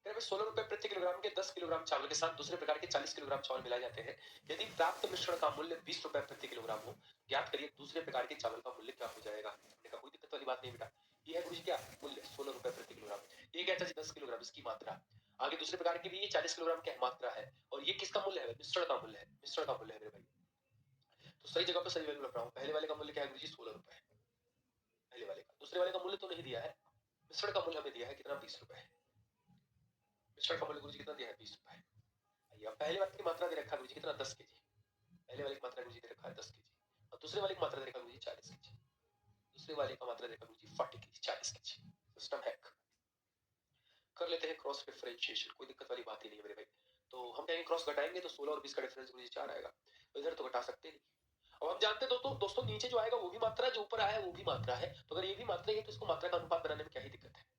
फिर हमें 16 रुपए प्रति किलोग्राम के 10 किलोग्राम चावल के साथ दूसरे प्रकार के 40 किलोग्राम चावल मिलाए जाते हैं। यदि प्राप्त मिश्रण का मूल्य 20 रुपए प्रति किलोग्राम हो, ज्ञात करिए दूसरे प्रकार के चावल का मूल्य क्या हो जाएगा। हमने कहा कोई दिक्कत वाली बात नहीं बेटा, ये है गुरुजी क्या मूल्य 16 रुपए प्रति किलोग्राम, ये क्या है 10 किलोग्राम इसकी मात्रा, आगे दूसरे प्रकार की भी ये 40 किलोग्राम क्या मात्रा है, और ये किसका मूल्य है, मिश्रण का मूल्य है, मिश्रण का मूल्य है मेरे भाई। तो सही जगह पर सही वैल्यू रख रहा हूँ। पहले वाले का मूल्य क्या है गुरुजी 16 रुपए, पहले वाले का, दूसरे वाले का मूल्य तो नहीं दिया है, मिश्रण का मूल्य हमें दिया है कितना 20 रुपए, मिश्रण का मूल्य गुरुजी कितना दिया है 20 रुपए। आइए पहले वाले की मात्रा दे रखा है गुरुजी कितना 10 केजी, पहले वाले की मात्रा गुरुजी दे रखा है 10 केजी, और दूसरे वाले की मात्रा दे रखा है गुरुजी 40 केजी, दूसरे वाले का मात्रा दे रखा है गुरुजी 40 केजी 40 केजी। सिस्टम हैक कर लेते हैं क्रॉस डिफरेंशिएशन, कोई दिक्कत वाली बात ही नहीं है मेरे भाई। तो हम कहेंगे क्रॉस घटाएंगे तो 16 और 20 का डिफरेंस गुरुजी 4 आएगा, तो इधर तो घटा सकते नहीं। अब हम जानते हैं दोस्तों नीचे जो आएगा वो भी मात्रा है, जो ऊपर आया है वो भी मात्रा है, तो अगर ये भी मात्रा है तो इसको मात्रा का अनुपात बनाने में क्या ही दिक्कत है।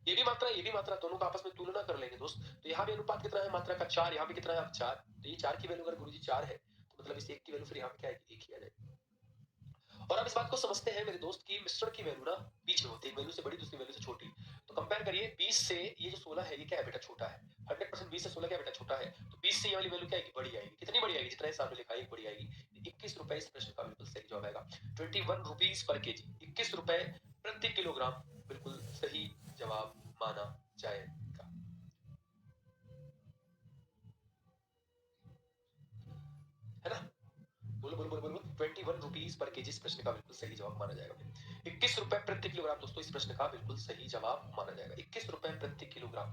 ये भी मात्रा ये भी मात्रा, दोनों का आपस में तुलना कर लेंगे दोस्त। तो यहाँ भी अनुपात कितना है मात्रा का 4, यहाँ भी कितना है 4, तो ये 4 की वैल्यू अगर गुरुजी 4 है तो मतलब इस 1 की वैल्यू फिर यहाँ पे क्या आएगी 1 ही आ जाएगी। और अब इस बात को समझते हैं मेरे दोस्त की मिश्रण की वैल्यू ना बीच में होती है, एक वैल्यू से बड़ी दूसरी वैल्यू से छोटी। तो कंपेयर करिए 20 से ये जो 16 है ये क्या है बेटा छोटा है, 100% 20 से 16 क्या बेटा छोटा है, तो 20 से ये वाली वैल्यू क्या आएगी बड़ी आएगी, कितनी बड़ी आएगी जितना सामने लिखा है बड़ी आएगी, 21 रुपए इस प्रश्न का बिल्कुल सही जवाब आएगा। 21 रुपीज पर केजी, 21 रुपए प्रति किलोग्राम बिल्कुल सही जवाब माना जाएगा। है ना, बोलो बोलो बोलो बोलो 21 रुपीज पर केजी इस प्रश्न का बिल्कुल सही जवाब माना जाएगा। 21 रुपए प्रति किलोग्राम दोस्तों इस प्रश्न का बिल्कुल सही जवाब माना जाएगा, 21 रुपए प्रति किलोग्राम।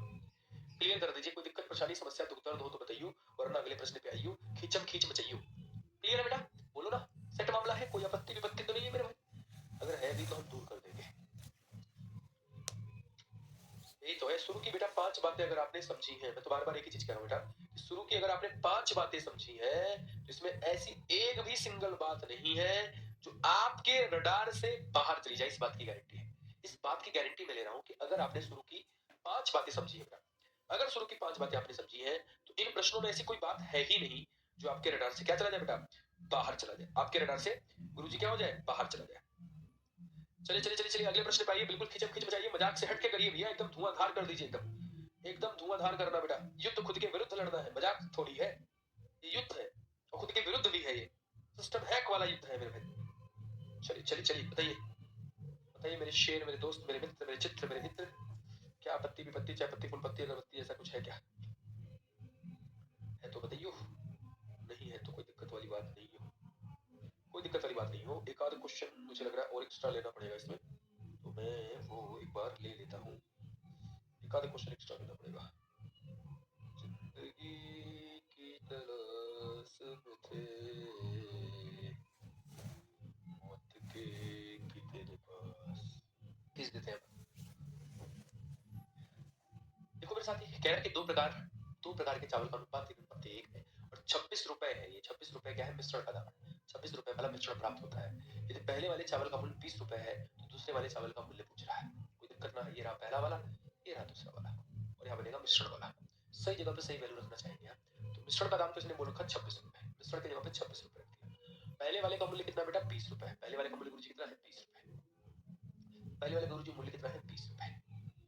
क्लियर कर दीजिए, कोई दिक्कत परेशानी समस्या दुख दर्द हो तो बताइयो, वरना अगले प्रश्न पे आइयो, खींचम खींच मचाइयो। क्लियर है बेटा, बोलो ना सेट मामला है, कोई आपत्ति विपत्ति तो नहीं है मेरे भाई, अगर है भी तो हम शुरू की बेटा 5 बातें अगर आपने समझी हैं, मैं तो बार-बार एक ही चीज कह रहा हूँ बेटा, शुरू की अगर आपने 5 बातें समझी हैं, तो इसमें ऐसी एक भी सिंगल बात नहीं है जो आपके रडार से बाहर चली जाए। इस बात की गारंटी है। इस बात की गारंटी मैं ले रहा हूँ कि अगर आपने शुरू की 5 बातें समझी है बेटा, अगर शुरू की 5 बातें आपने समझी हैं, तो इन प्रश्नों में ऐसी कोई बात है ही नहीं जो आपके रडार से क्या चला जाए बेटा, बाहर चला जाए। आपके रडार से गुरुजी क्या हो जाए, बाहर चला जाए। चलिए चलिए चलिए चलिए, अगले प्रश्न पे आइए। बिल्कुल खिंचम खिंच बजाइए, मजाक से हट के करिए भैया, एकदम धुआंधार कर दीजिए, एकदम धुआंधार करना बेटा। युद्ध खुद के विरुद्ध लड़ना है, मजाक थोड़ी है, ये युद्ध है और खुद के विरुद्ध भी है। ये सिस्टम हैक वाला युद्ध है मेरे भाई। चलिए चलिए चलिए, बताइए बताइए मेरे शेर, मेरे दोस्त, मेरे मित्र, मेरे चित्र, मेरे मित्र, क्या पत्ती विपत्ति, चाय पत्ती, फूल पत्ती, अगरबत्ती, ऐसा कुछ है क्या? है तो बताइयो, नहीं है तो कोई दिक्कत वाली बात नहीं हो, कोई दिक्कत वाली बात नहीं हो। एक आध क्वेश्चन मुझे लग रहा है और एक्स्ट्रा लेना पड़ेगा इसमें, तो मैं वो एक बार ले लेता हूँ। एक आध क्वेश्चन एक्स्ट्रा लेना पड़ेगा। जिंदगी की तलाश में थे, मौत के कि तेरे पास। किस देते हैं? देखो मेरे साथी, कह रहा है कि दो प्रकार के चावल का अनुपात 3:1 है और 26 रुपए है। ये 26 रुपए क्या है, मिश्रण का दाम। 26 रुपए वाला मिश्रण प्राप्त होता है। यदि पहले वाले चावल का मूल्य 20 रुपए है, तो दूसरे वाले चावल का मूल्य पूछ रहा है। कोई दिक्कत ना है, ये रहा पहला वाला, ये रहा दूसरा वाला, और यहाँ बनेगा मिश्रण वाला। सही जगह पे सही वैल्यू रखना चाहेंगे आप। तो मिश्रण का दाम तो इसने बोल रखा 26 रुपए, मिश्रण की जगह पे 26 रुपए रख दिया। पहले वाले का मूल्य कितना बेटा, 20 रुपए। पहले वाले का मूल्य गुरुजी कितना है, 20 रुपए। पहले वाले गुरुजी मूल्य कितना है, 20 रुपए।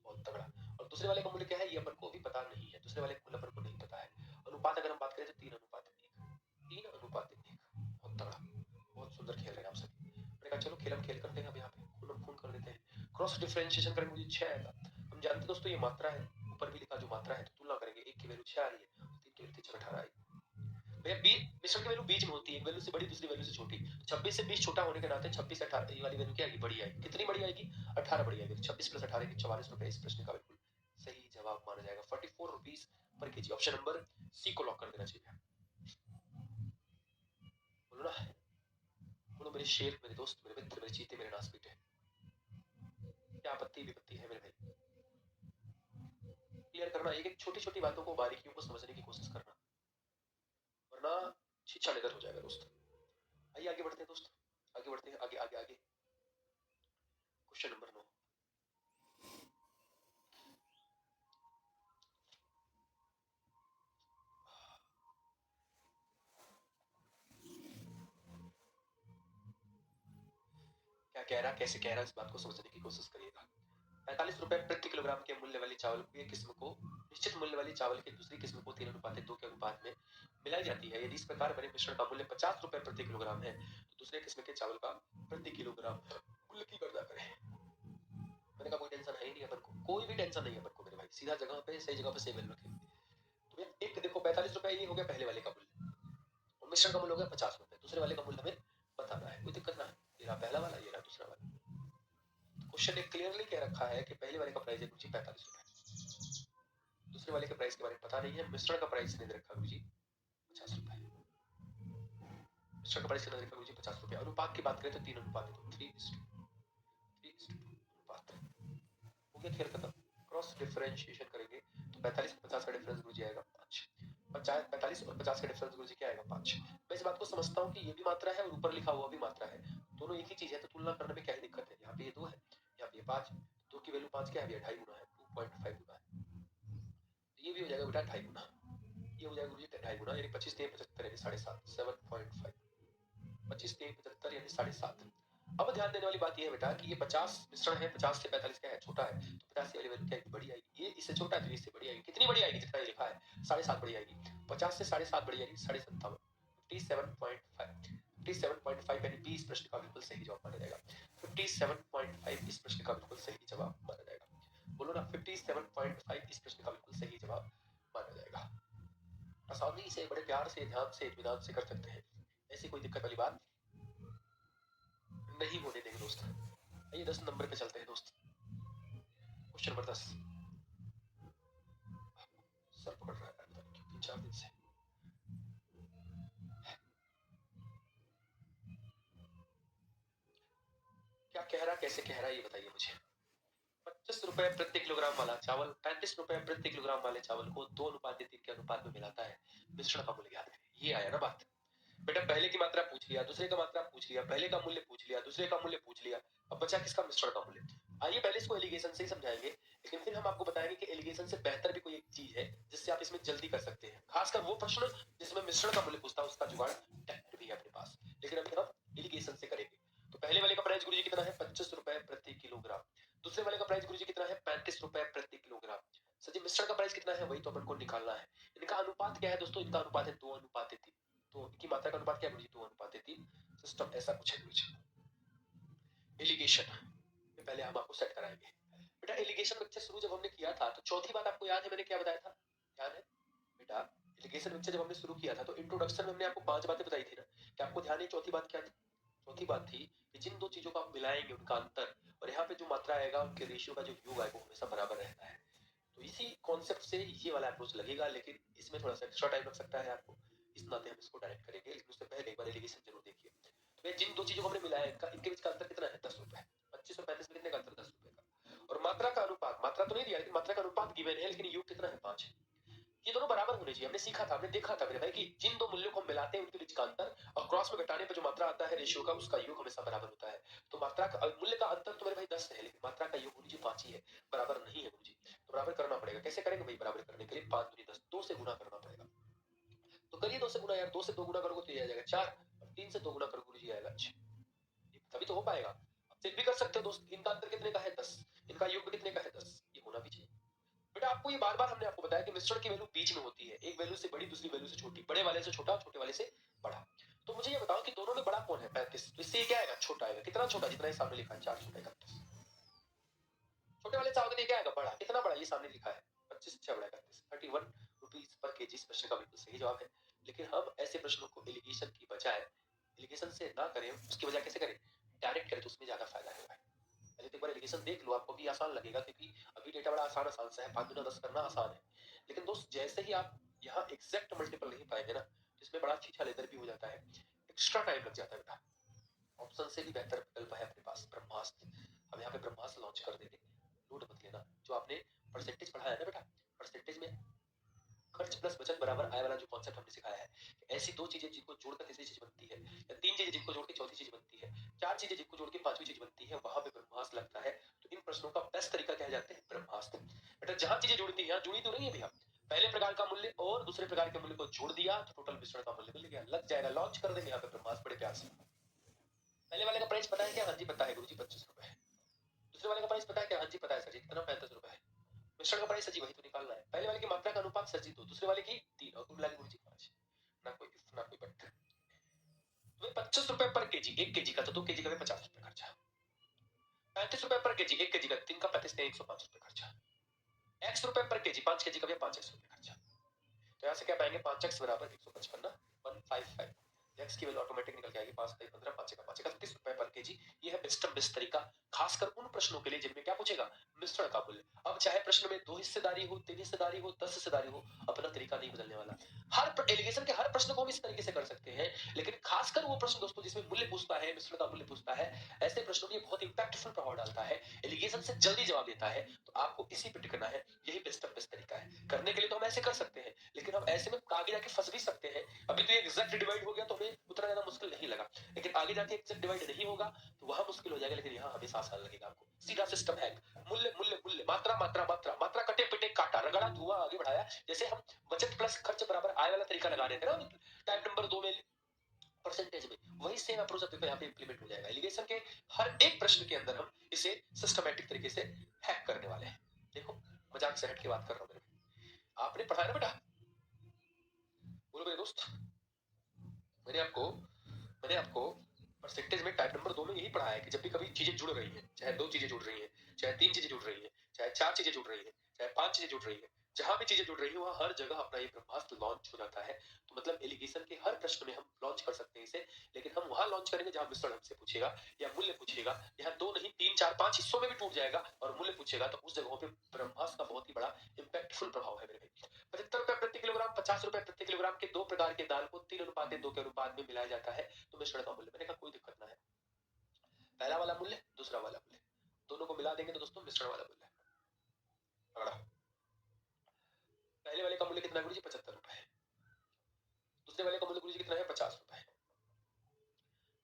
बहुत तगड़ा। और दूसरे वाले का मूल्य क्या है, ये अपन को अभी पता नहीं है। दूसरे वाले का मूल्य अपन को नहीं पता है। अनुपात अगर हम बात करें तो 3:1, 3:1। बहुत तगड़ा, बहुत सुंदर खेल रहे हैं आप सभी। मैंने कहा चलो खेल हम खेल करते हैं, अब यहाँ पे खून खून कर देते हैं। क्रॉस डिफरेंशिएशन करेंगे, मुझे 6 आएगा। हम जानते हैं दोस्तों, ये मात्रा है, ऊपर भी लिखा जो मात्रा है, तो तुलना करेंगे। 1 की वैल्यू 6 आ रही है, 3 की वैल्यू 18 आई। भैया मिश्रण की वैल्यू बीच में होती है, एक वैल्यू से बड़ी दूसरी वैल्यू से छोटी। 26 से 20 छोटा होने के नाते 26 से 18 ये वाली वैल्यू क्या आएगी, बड़ी आएगी। कितनी बड़ी आएगी, 18 बड़ी आएगी। 26 प्लस 18 की 44 रुपए इस प्रश्न का बिल्कुल सही जवाब माना जाएगा। 44 rupees per KG. Option number सी को लॉक कर देना चाहिए। बोलो ना, बोलो मेरे शेर, मेरे दोस्त, मेरे मित्र, मेरे चीते, मेरे नास पीटे, क्या आपत्ति विपत्ति है मेरे भाई? क्लियर करना, एक एक छोटी छोटी बातों को, बारीकियों को समझने की कोशिश करना, वरना शिक्षा निगत हो जाएगा दोस्त। आइए आगे बढ़ते हैं दोस्त, आगे बढ़ते हैं, आगे आगे आगे। Question number 9। क्या कह रहा, कैसे कह रहा, इस बात को समझने की कोशिश करिएगा। 45 रुपए प्रति किलोग्राम के मूल्य वाली चावल की किस्म को निश्चित मूल्य वाली चावल की दूसरी किस्म को 3:2 के अनुपात में मिलाई जाती है। यदि इस प्रकार बने मिश्रण का मूल्य 50 रुपए प्रति किलोग्राम है, तो दूसरे किस्म के चावल का प्रति किलोग्राम मूल्य की गणना करें। मैंने कहा कोई टेंशन है ही नहीं अपन को, कोई भी टेंशन नहीं है अपन को मेरे भाई, सीधा जगह पे सही जगह पे सही वैल्यू रखेंगे। तो एक देखो 45 रुपए ये हो गया पहले वाले का मूल्य, और मिश्रण का मूल्य हो गया 50 रुपए। दूसरे वाले का मूल्य हमें बताना है, कोई दिक्कत ना है। ये रहा पहला वाला, ये रहा दूसरा वाला। क्वेश्चन ने क्लियरली कह रखा है कि पहले वाले का प्राइस है गुरुजी 45 रुपए, दूसरे वाले के प्राइस के बारे में पता नहीं है। मिश्रण का प्राइस नहीं दे रखा गुरुजी 50 रुपए, मिश्रण का प्राइस कितना दे रखा गुरुजी 50 रुपए। अनुपात की बात करें तो 3:3:3 अनुपात हो गया, खेल खत्म। क्रॉस डिफरेंशिएशन करेंगे तो 45 और 50 का डिफरेंस गुरुजी आएगा 5। 45 और 50 का डिफरेंस गुरुजी क्या आएगा, 5। मैं इस बात को समझता हूँ कि ये भी मात्रा है और ऊपर लिखा हुआ भी मात्रा है, दोनों एक ही चीज है, तो तुलना करने में क्या दिक्कत है। यहाँ पे ये 2 है, यहाँ पे ये 5, 2 की वैल्यू 5 क्या है, 2.5 गुना है, 2.5 गुना है। ये भी हो जाएगा बेटा 2.5 गुना, ये हो जाएगा गुरुजी 2.5 गुना, यानी 25 3 75 यानी 7.5, 7.5। 25 3 75 यानी 7.5। अब ध्यान देने वाली बात यह है बेटा कि ये 50 मिश्रण है, 50 से 45 क्या है, छोटा है, तो 50 वाली वैल्यू क्या है, बड़ी आएगी। ये इससे छोटा है तो इससे बड़ी आएगी। कितनी बड़ी आएगी, जितना ये लिखा है 7.5 बड़ी आएगी। 50 से 7.5 बड़ी आएगी 57.5, 57.5। 57.5 यानी 20 प्रश्न का बिल्कुल सही जवाब माना जाएगा। 57.5 इस प्रश्न का बिल्कुल सही जवाब माना जाएगा। बोलो ना, 57.5 इस प्रश्न का बिल्कुल सही जवाब माना जाएगा। आसानी से, बड़े प्यार से, ध्यान से, इत्मीनान से कर सकते हैं, ऐसी कोई दिक्कत वाली बात नहीं होने देंगे दोस्त। आइए 10 नंबर पे चलते हैं दोस्त। Question number 10। सर पकड़ रहा है 3-4 दिन से। क्या कह रहा, कैसे कह रहा है, ये बताइए मुझे। ₹25 प्रति किलोग्राम वाला चावल ₹35 प्रति किलोग्राम वाले चावल को 2:3 के अनुपात में मिलाता है, मिश्रण का मूल्य ज्ञात करें। ये आया ना बात। बेटा पहले की मात्रा पूछ लिया, दूसरे का मात्रा पूछ लिया, पहले का मूल्य पूछ लिया, दूसरे का मूल्य पूछ लिया, अब बचा किसका? मिश्रण का मूल्य। आइए पहले इसको एलिगेशन से ही समझाएंगे, लेकिन फिर हम आपको बताएंगे कि एलिगेशन से बेहतर भी कोई एक चीज है जिससे आप इसमें जल्दी कर सकते हैं। खासकर वो प्रश्न जिसमें मिश्रण का मूल्य पूछता है, उसका जुगाड़ टैक्ट भी है अपने पास, लेकिन अभी हम एलिगेशन से करेंगे। तो पहले वाले का प्राइस गुरुजी कितना है? ₹25 प्रति किलोग्राम। दूसरे वाले का प्राइस गुरुजी कितना है? ₹35 प्रति किलोग्राम। सर जी मिश्रण का प्राइस कितना है? वही तो अपन को निकालना है। इनका अनुपात क्या है दोस्तों? इनका अनुपात है 2:3। तो इनकी मात्रा का अनुपात क्या है गुरुजी? 2:3। सिस्टम ऐसा कुछ है गुरुजी। एलिगेशन में पहले हम आपको सेट कराएंगे। बेटा एलिगेशन लेक्चर शुरू जब हमने किया था तो चौथी बात आपको याद है मैंने क्या बताया था? ध्यान है बेटा? एलिगेशन लेक्चर जब हमने शुरू किया था तो इंट्रोडक्शन में हमने आपको 5 बातें बताई थी ना। क्या आपको ध्यान है चौथी बात क्या थी? चौथी बात थी कि जिन दो चीजों को आप मिलाएंगे उनका अंतर और यहाँ पे जो मात्रा आएगा उनके रेशियो का जो योग आएगा वो हमेशा बराबर रहता है। तो इसी कॉन्सेप्ट से ये वाला अप्रोच लगेगा, लेकिन इसमें थोड़ा सा एक्स्ट्रा टाइम लग सकता है आपको, इस नाते हम इसको डायरेक्ट करेंगे, लेकिन उससे पहले एक बार एलिगेशन जरूर देखिए। तो जिन दो चीजों को हमने मिलाया इनके बीच का अंतर कितना है? ₹10। 25 और 35 में कितने का अंतर? ₹10 का। और मात्रा का अनुपात, मात्रा तो नहीं दिया लेकिन मात्रा का अनुपात गिवन है, लेकिन योग कितना है? 5। ये दोनों बराबर होने चाहिए। हमने सीखा था, हमने देखा था मेरे भाई कि जिन दो मूल्यों को हम मिलाते हैं उनके बीच का अंतर और क्रॉस में घटाने पर जो मात्रा आता है रेशियो का, उसका योग हमेशा बराबर होता है। तो मात्रा का मूल्य का अंतर तो मेरे भाई 10 है, लेकिन मात्रा का योग गुरुजी 5 ही है, बराबर नहीं है गुरुजी। तो बराबर करना पड़ेगा। कैसे करेंगे भाई? बराबर करने के लिए 5 दूनी 10, 2 से गुना करना पड़ेगा। तो करिए 2 से गुना यार, 2 से 2 गुना करोगे तो ये आ जाएगा 4 और 3 से 2 गुना करोगे गुरुजी आएगा 6। तभी तो हो पाएगा। अब चेक भी कर सकते हो दोस्त, इनका अंतर कितने का है? 10। इनका योग कितने का है? 10। ये होना भी चाहिए। बेटा आपको ये बार-बार हमने आपको बताया कि मिश्रण की वैल्यू बीच में होती है, एक वैल्यू से बड़ी दूसरी वैल्यू से छोटी, बड़े वाले से छोटा, छोटे वाले से बड़ा। तो मुझे ये बताओ कि दोनों में बड़ा कौन है? 35। तो इससे ये क्या आएगा? छोटा आएगा। कितना छोटा? जितना ये सामने लिखा है 431। छोटे वाले चावल के लिए क्या आएगा? बड़ा। कितना बड़ा? ये सामने लिखा है 25 6 बड़ा 31। 31 रुपीस पर केजी। इस प्रश्न का बिल्कुल सही जवाब है। लेकिन हम ऐसे प्रश्नों को एलिगेशन की बजाय एलिगेशन से ना करें, उसकी बजाय कैसे करें? डायरेक्ट करें तो उसमें ज्यादा फायदा है भाई। पहले तो एक बार एलिगेशन देख लो, आपको भी आसान लगेगा क्योंकि अभी डेटा बड़ा आसान आसान सा है, 5 गुना 10 करना आसान है। लेकिन दोस्त जैसे ही आप यहाँ एग्जैक्ट मल्टीपल नहीं पाएंगे ना, तो इसमें बड़ा छीछा लेदर भी हो जाता है, एक्स्ट्रा टाइम लग जाता है बेटा। ऑप्शन से भी बेहतर विकल्प है अपने पास ब्रह्मास्त्र। हम यहाँ पे ब्रह्मास्त्र लॉन्च कर देंगे, नोट मत लेना। जो आपने परसेंटेज पढ़ा है ना बेटा, परसेंटेज में खर्च प्लस बचत बराबर आय वाला जो कॉन्सेप्ट हमने सिखाया है, ऐसी दो चीजें जिनको जोड़कर तीसरी चीज बनती है, या तीन चीजें जिनको जोड़ के चौथी चीज बनती है, चार चीजें जिनको जोड़ के पांचवी चीज बनती है, वहां पे ब्रह्मास्त्र लगता है। तो इन प्रश्नों का बेस्ट तरीका क्या जाते हैं? ब्रह्मास्त्र। बेटा जहां चीजें जुड़ती है, यहाँ जुड़ी तो नहीं है भैया, पहले प्रकार का मूल्य और दूसरे प्रकार के मूल्य को जोड़ दिया तो टोटल मिश्रण का मूल्य मिल गया, लग जाएगा। लॉन्च कर देंगे यहाँ पे ब्रह्मास्त्र बड़े प्यार से। पहले वाले का प्राइस पता है क्या? हाँ जी पता है गुरुजी, ₹25। दूसरे वाले का प्राइस पता है क्या? हाँ जी पता है सर जी। कितना? ₹35। मिश्रण का प्राइस सर जी वही तो निकालना है। पहले वाले की मात्रा का अनुपात सर जी 2, दूसरे वाले की 3 और कुल मिला के गुरुजी 5। ना कोई इफ ना कोई बट। तो ₹25 पर केजी, 1 केजी का तो 2 केजी का भी ₹50 खर्चा। ₹35 पर केजी, 1 केजी का 3 का 35 ने ₹105 खर्चा। ₹X पर केजी, 5 केजी का भी ₹5 खर्चा। तो यहाँ से क्या पाएंगे? 5x बराबर 155 ना, 155। एक्स की वैल्यू ऑटोमेटिक निकल के आएगी 5 × 15 5 का 5 ₹31 पर केजी। ये है बेस्ट तरीका, खासकर उन प्रश्नों के लिए जिनमें क्या पूछेगा? मिश्रण का मूल्य। अब चाहे प्रश्न में 2 हिस्सेदारी हो, 3 हिस्सेदारी हो, 10 हिस्सेदारी हो, अपना तरीका नहीं बदलने वाला। हर एलिगेशन के हर प्रश्न को हम इस तरीके से कर सकते हैं, लेकिन खासकर वो प्रश्न दोस्तों जिसमें मूल्य पूछता है, मिश्रण का मूल्य पूछता है, ऐसे प्रश्नों में बहुत इंपैक्टफुल प्रभाव डालता है, एलिगेशन से जल्दी जवाब देता है। तो आपको इसी पे टिकना है, यही बेस्ट तरीका है। करने के लिए तो हम ऐसे कर सकते हैं, लेकिन हम ऐसे में आगे जाके फंस भी सकते हैं। अभी तो ये एग्जैक्ट डिवाइड हो गया तो हमें उतना ज्यादा मुश्किल नहीं लगा, लेकिन आगे जाके एग्जैक्ट डिवाइड नहीं होगा तो वहां मुश्किल हो जाएगा, लेकिन यहाँ हमेशा आसान लगेगा आपको। सीधा सिस्टम है, मूल्य मूल्य मूल्य, मात्रा मात्रा मात्रा, मात्रा कटे पिटे काटा रगड़ा धुआ आगे बढ़ाया। जैसे हम बचत प्लस खर्च बराबर आय वाला तरीका लगा रहे थे ना टाइप नंबर 2 में परसेंटेज में, वही सेम अप्रोच यहाँ पे इंप्लीमेंट हो जाएगा। एलिगेशन के हर एक प्रश्न के अंदर हम इसे सिस्टमैटिक तरीके से हैक करने वाले हैं। देखो मजाक से हट के बात कर रहा हूँ मेरे, आपने पढ़ा है ना बेटा? बोलो मेरे दोस्त, मैंने आपको परसेंटेज में टाइप नंबर 2 में यही पढ़ा है कि जब भी कभी चीजें जुड़ रही हैं, चाहे 2 चीजें जुड़ रही हैं, चाहे 3 चीजें जुड़ रही हैं, चाहे 4 चीजें जुड़ रही हैं, चाहे 5 चीजें जुड़ रही हैं, जहां भी चीजें जुड़ रही हैं वहां हर जगह अपना ये ब्रह्मास्त्र लॉन्च हो जाता है। तो मतलब एलिगेशन के हर प्रश्न में हम लॉन्च कर सकते हैं इसे, लेकिन हम वहां लॉन्च करेंगे जहां मिश्रण हमसे पूछेगा या मूल्य पूछेगा। यहाँ 2 नहीं 3 4 5 हिस्सों में भी टूट जाएगा और मूल्य पूछेगा, तो उस जगहों पे ब्रह्मास्त्र का बहुत ही बड़ा इंपैक्टफुल प्रभाव है मेरे भाई। ₹75 प्रति किलोग्राम, ₹50 प्रति किलोग्राम के 2 प्रकार के दाल को 3:2 के अनुपात में मिलाया जाता है तो मिश्रण का मूल्य। मैंने कहा कोई दिक्कत ना है, पहला वाला मूल्य दूसरा वाला मूल्य दोनों को मिला देंगे तो दोस्तों मिश्रण वाला मूल्य। वाले का मूल्य कितना गुरुजी? 75 रुपए। दूसरे वाले का मूल्य गुरुजी कितना है? 50 रुपए।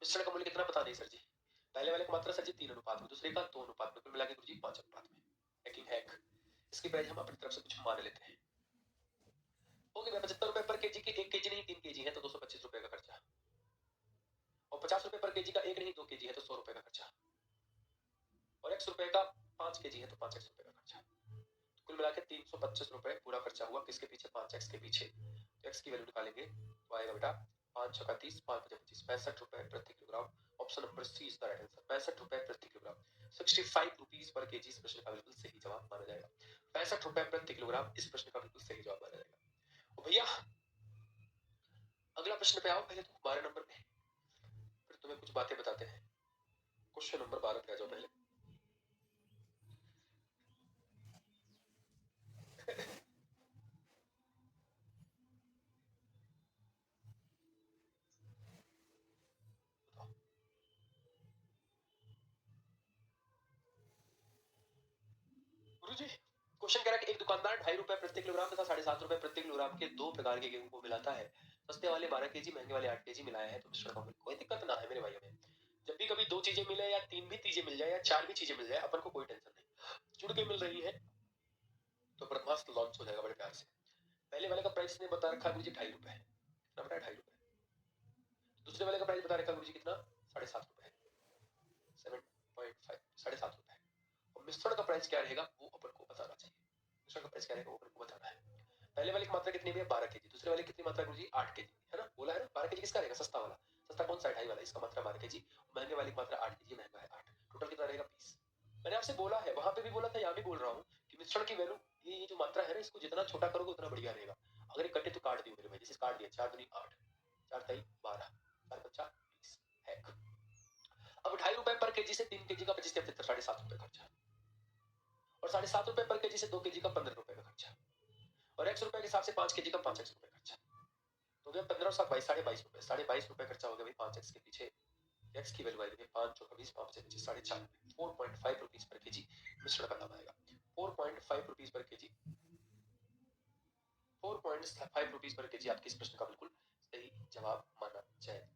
मिश्रण का मूल्य कितना पता नहीं सर जी। पहले वाले का मात्रा सर जी 3 अनुपात में, दूसरे का 2 अनुपात में, कुल मिला के गुरुजी 5 अनुपात में। Hacking hack. इसकी प्राइस हम अपनी तरफ से कुछ मान लेते हैं। हो गया 75 रुपए पर केजी की 1 केजी नहीं 3 केजी है तो 225 रुपए का खर्चा, और 50 रुपए पर केजी का 1 नहीं 2 केजी है तो 100 रुपए का खर्चा, और 100 रुपए का 5 केजी है तो 5x रुपए का खर्चा। कुल मिला के 325 रुपए पूरा खर्चा हुआ किसके पीछे? 5x के पीछे। तो x की वैल्यू निकालेंगे तो आएगा बेटा 5 छक्का 30, 5 पचे 25, 65 रुपए प्रति kilogram. Option number C is the right answer, 65 रुपए प्रति किलोग्राम। 65 रुपीज पर केजी इस प्रश्न का बिल्कुल सही जवाब माना जाएगा। 65 रुपए प्रति किलोग्राम इस प्रश्न का बिल्कुल सही जवाब माना जाएगा। और भैया अगला प्रश्न पे आओ, पहले तो 12 नंबर पे, फिर तुम्हें कुछ बातें बताते हैं। क्वेश्चन नंबर 12 पे आ जाओ पहले। गुरुजी क्वेश्चन कह रहा है कि एक दुकानदार 2.5 रुपए प्रति किलोग्राम तथा 7.5 रुपए प्रति किलोग्राम के दो प्रकार के गेहूं को मिलाता है। सस्ते वाले 12 केजी, महंगे वाले 8 केजी मिलाया है तो मिश्रण का मूल्य। कोई दिक्कत ना है मेरे भाइयों में, जब भी कभी दो चीजें मिले या तीन भी चीजें मिल जाए या चार भी चीजें मिल जाए, अपन को कोई टेंशन नहीं, जुड़ के मिल रही है तो ब्रह्मास्त्र लॉन्च हो जाएगा बड़े प्यार से। पहले वाले का प्राइस ने बता रखा है गुरुजी 2.5 रुपए, कितना बता 2.5 रुपए। दूसरे वाले का प्राइस बता रखा है गुरुजी कितना? 7.5 रुपए, 7.5, 7.5 रुपए। और मिश्रण का प्राइस क्या रहेगा वो अपन को बताना चाहिए। मिश्रण का प्राइस क्या रहेगा वो अपन को बताना है। पहले वाले की मात्रा कितनी है? 12 केजी। दूसरे वाले कितनी मात्रा गुरुजी? 8 केजी, है ना? बोला है ना 12 केजी किसका रहेगा? सस्ता वाला। सस्ता कौन सा? 2.5 वाला, इसका मात्रा 12 केजी। महंगे वाले की मात्रा 8 केजी, महंगा है 8। टोटल कितना रहेगा? 20। मैंने आपसे बोला है, वहां पे भी बोला था, यहाँ भी बोल रहा हूँ कि मिश्रण की वैल्यू ये जो मात्रा है ना, इसको जितना छोटा करोगे उतना बढ़िया रहेगा। अगर ये कटे तो काट दियो मेरे भाई, जैसे काट दिया 4 दूनी 8, 4 3 12, 4 5 20 हैक। अब 2.5 रुपए पर केजी से 3 केजी का 25 75, 7.5 रुपए खर्चा, और 7.5 रुपए पर केजी से 2 केजी का 15 रुपए का खर्चा, और 100 रुपए के हिसाब से 5 केजी का 5x रुपए खर्चा। तो गया 15 और 7 22, 22.5 रुपए, 22.5 रुपए खर्चा हो गया भाई 5x के पीछे। x की वैल्यू आएगी 5 चौका 20, 5 25, 4.5, 4.5 रुपीज पर केजी मिश्रण का दाम आएगा। 4.5 rupees per KG, 4.5 rupees per KG आपके इस प्रश्न का बिल्कुल सही जवाब माना जाएगा।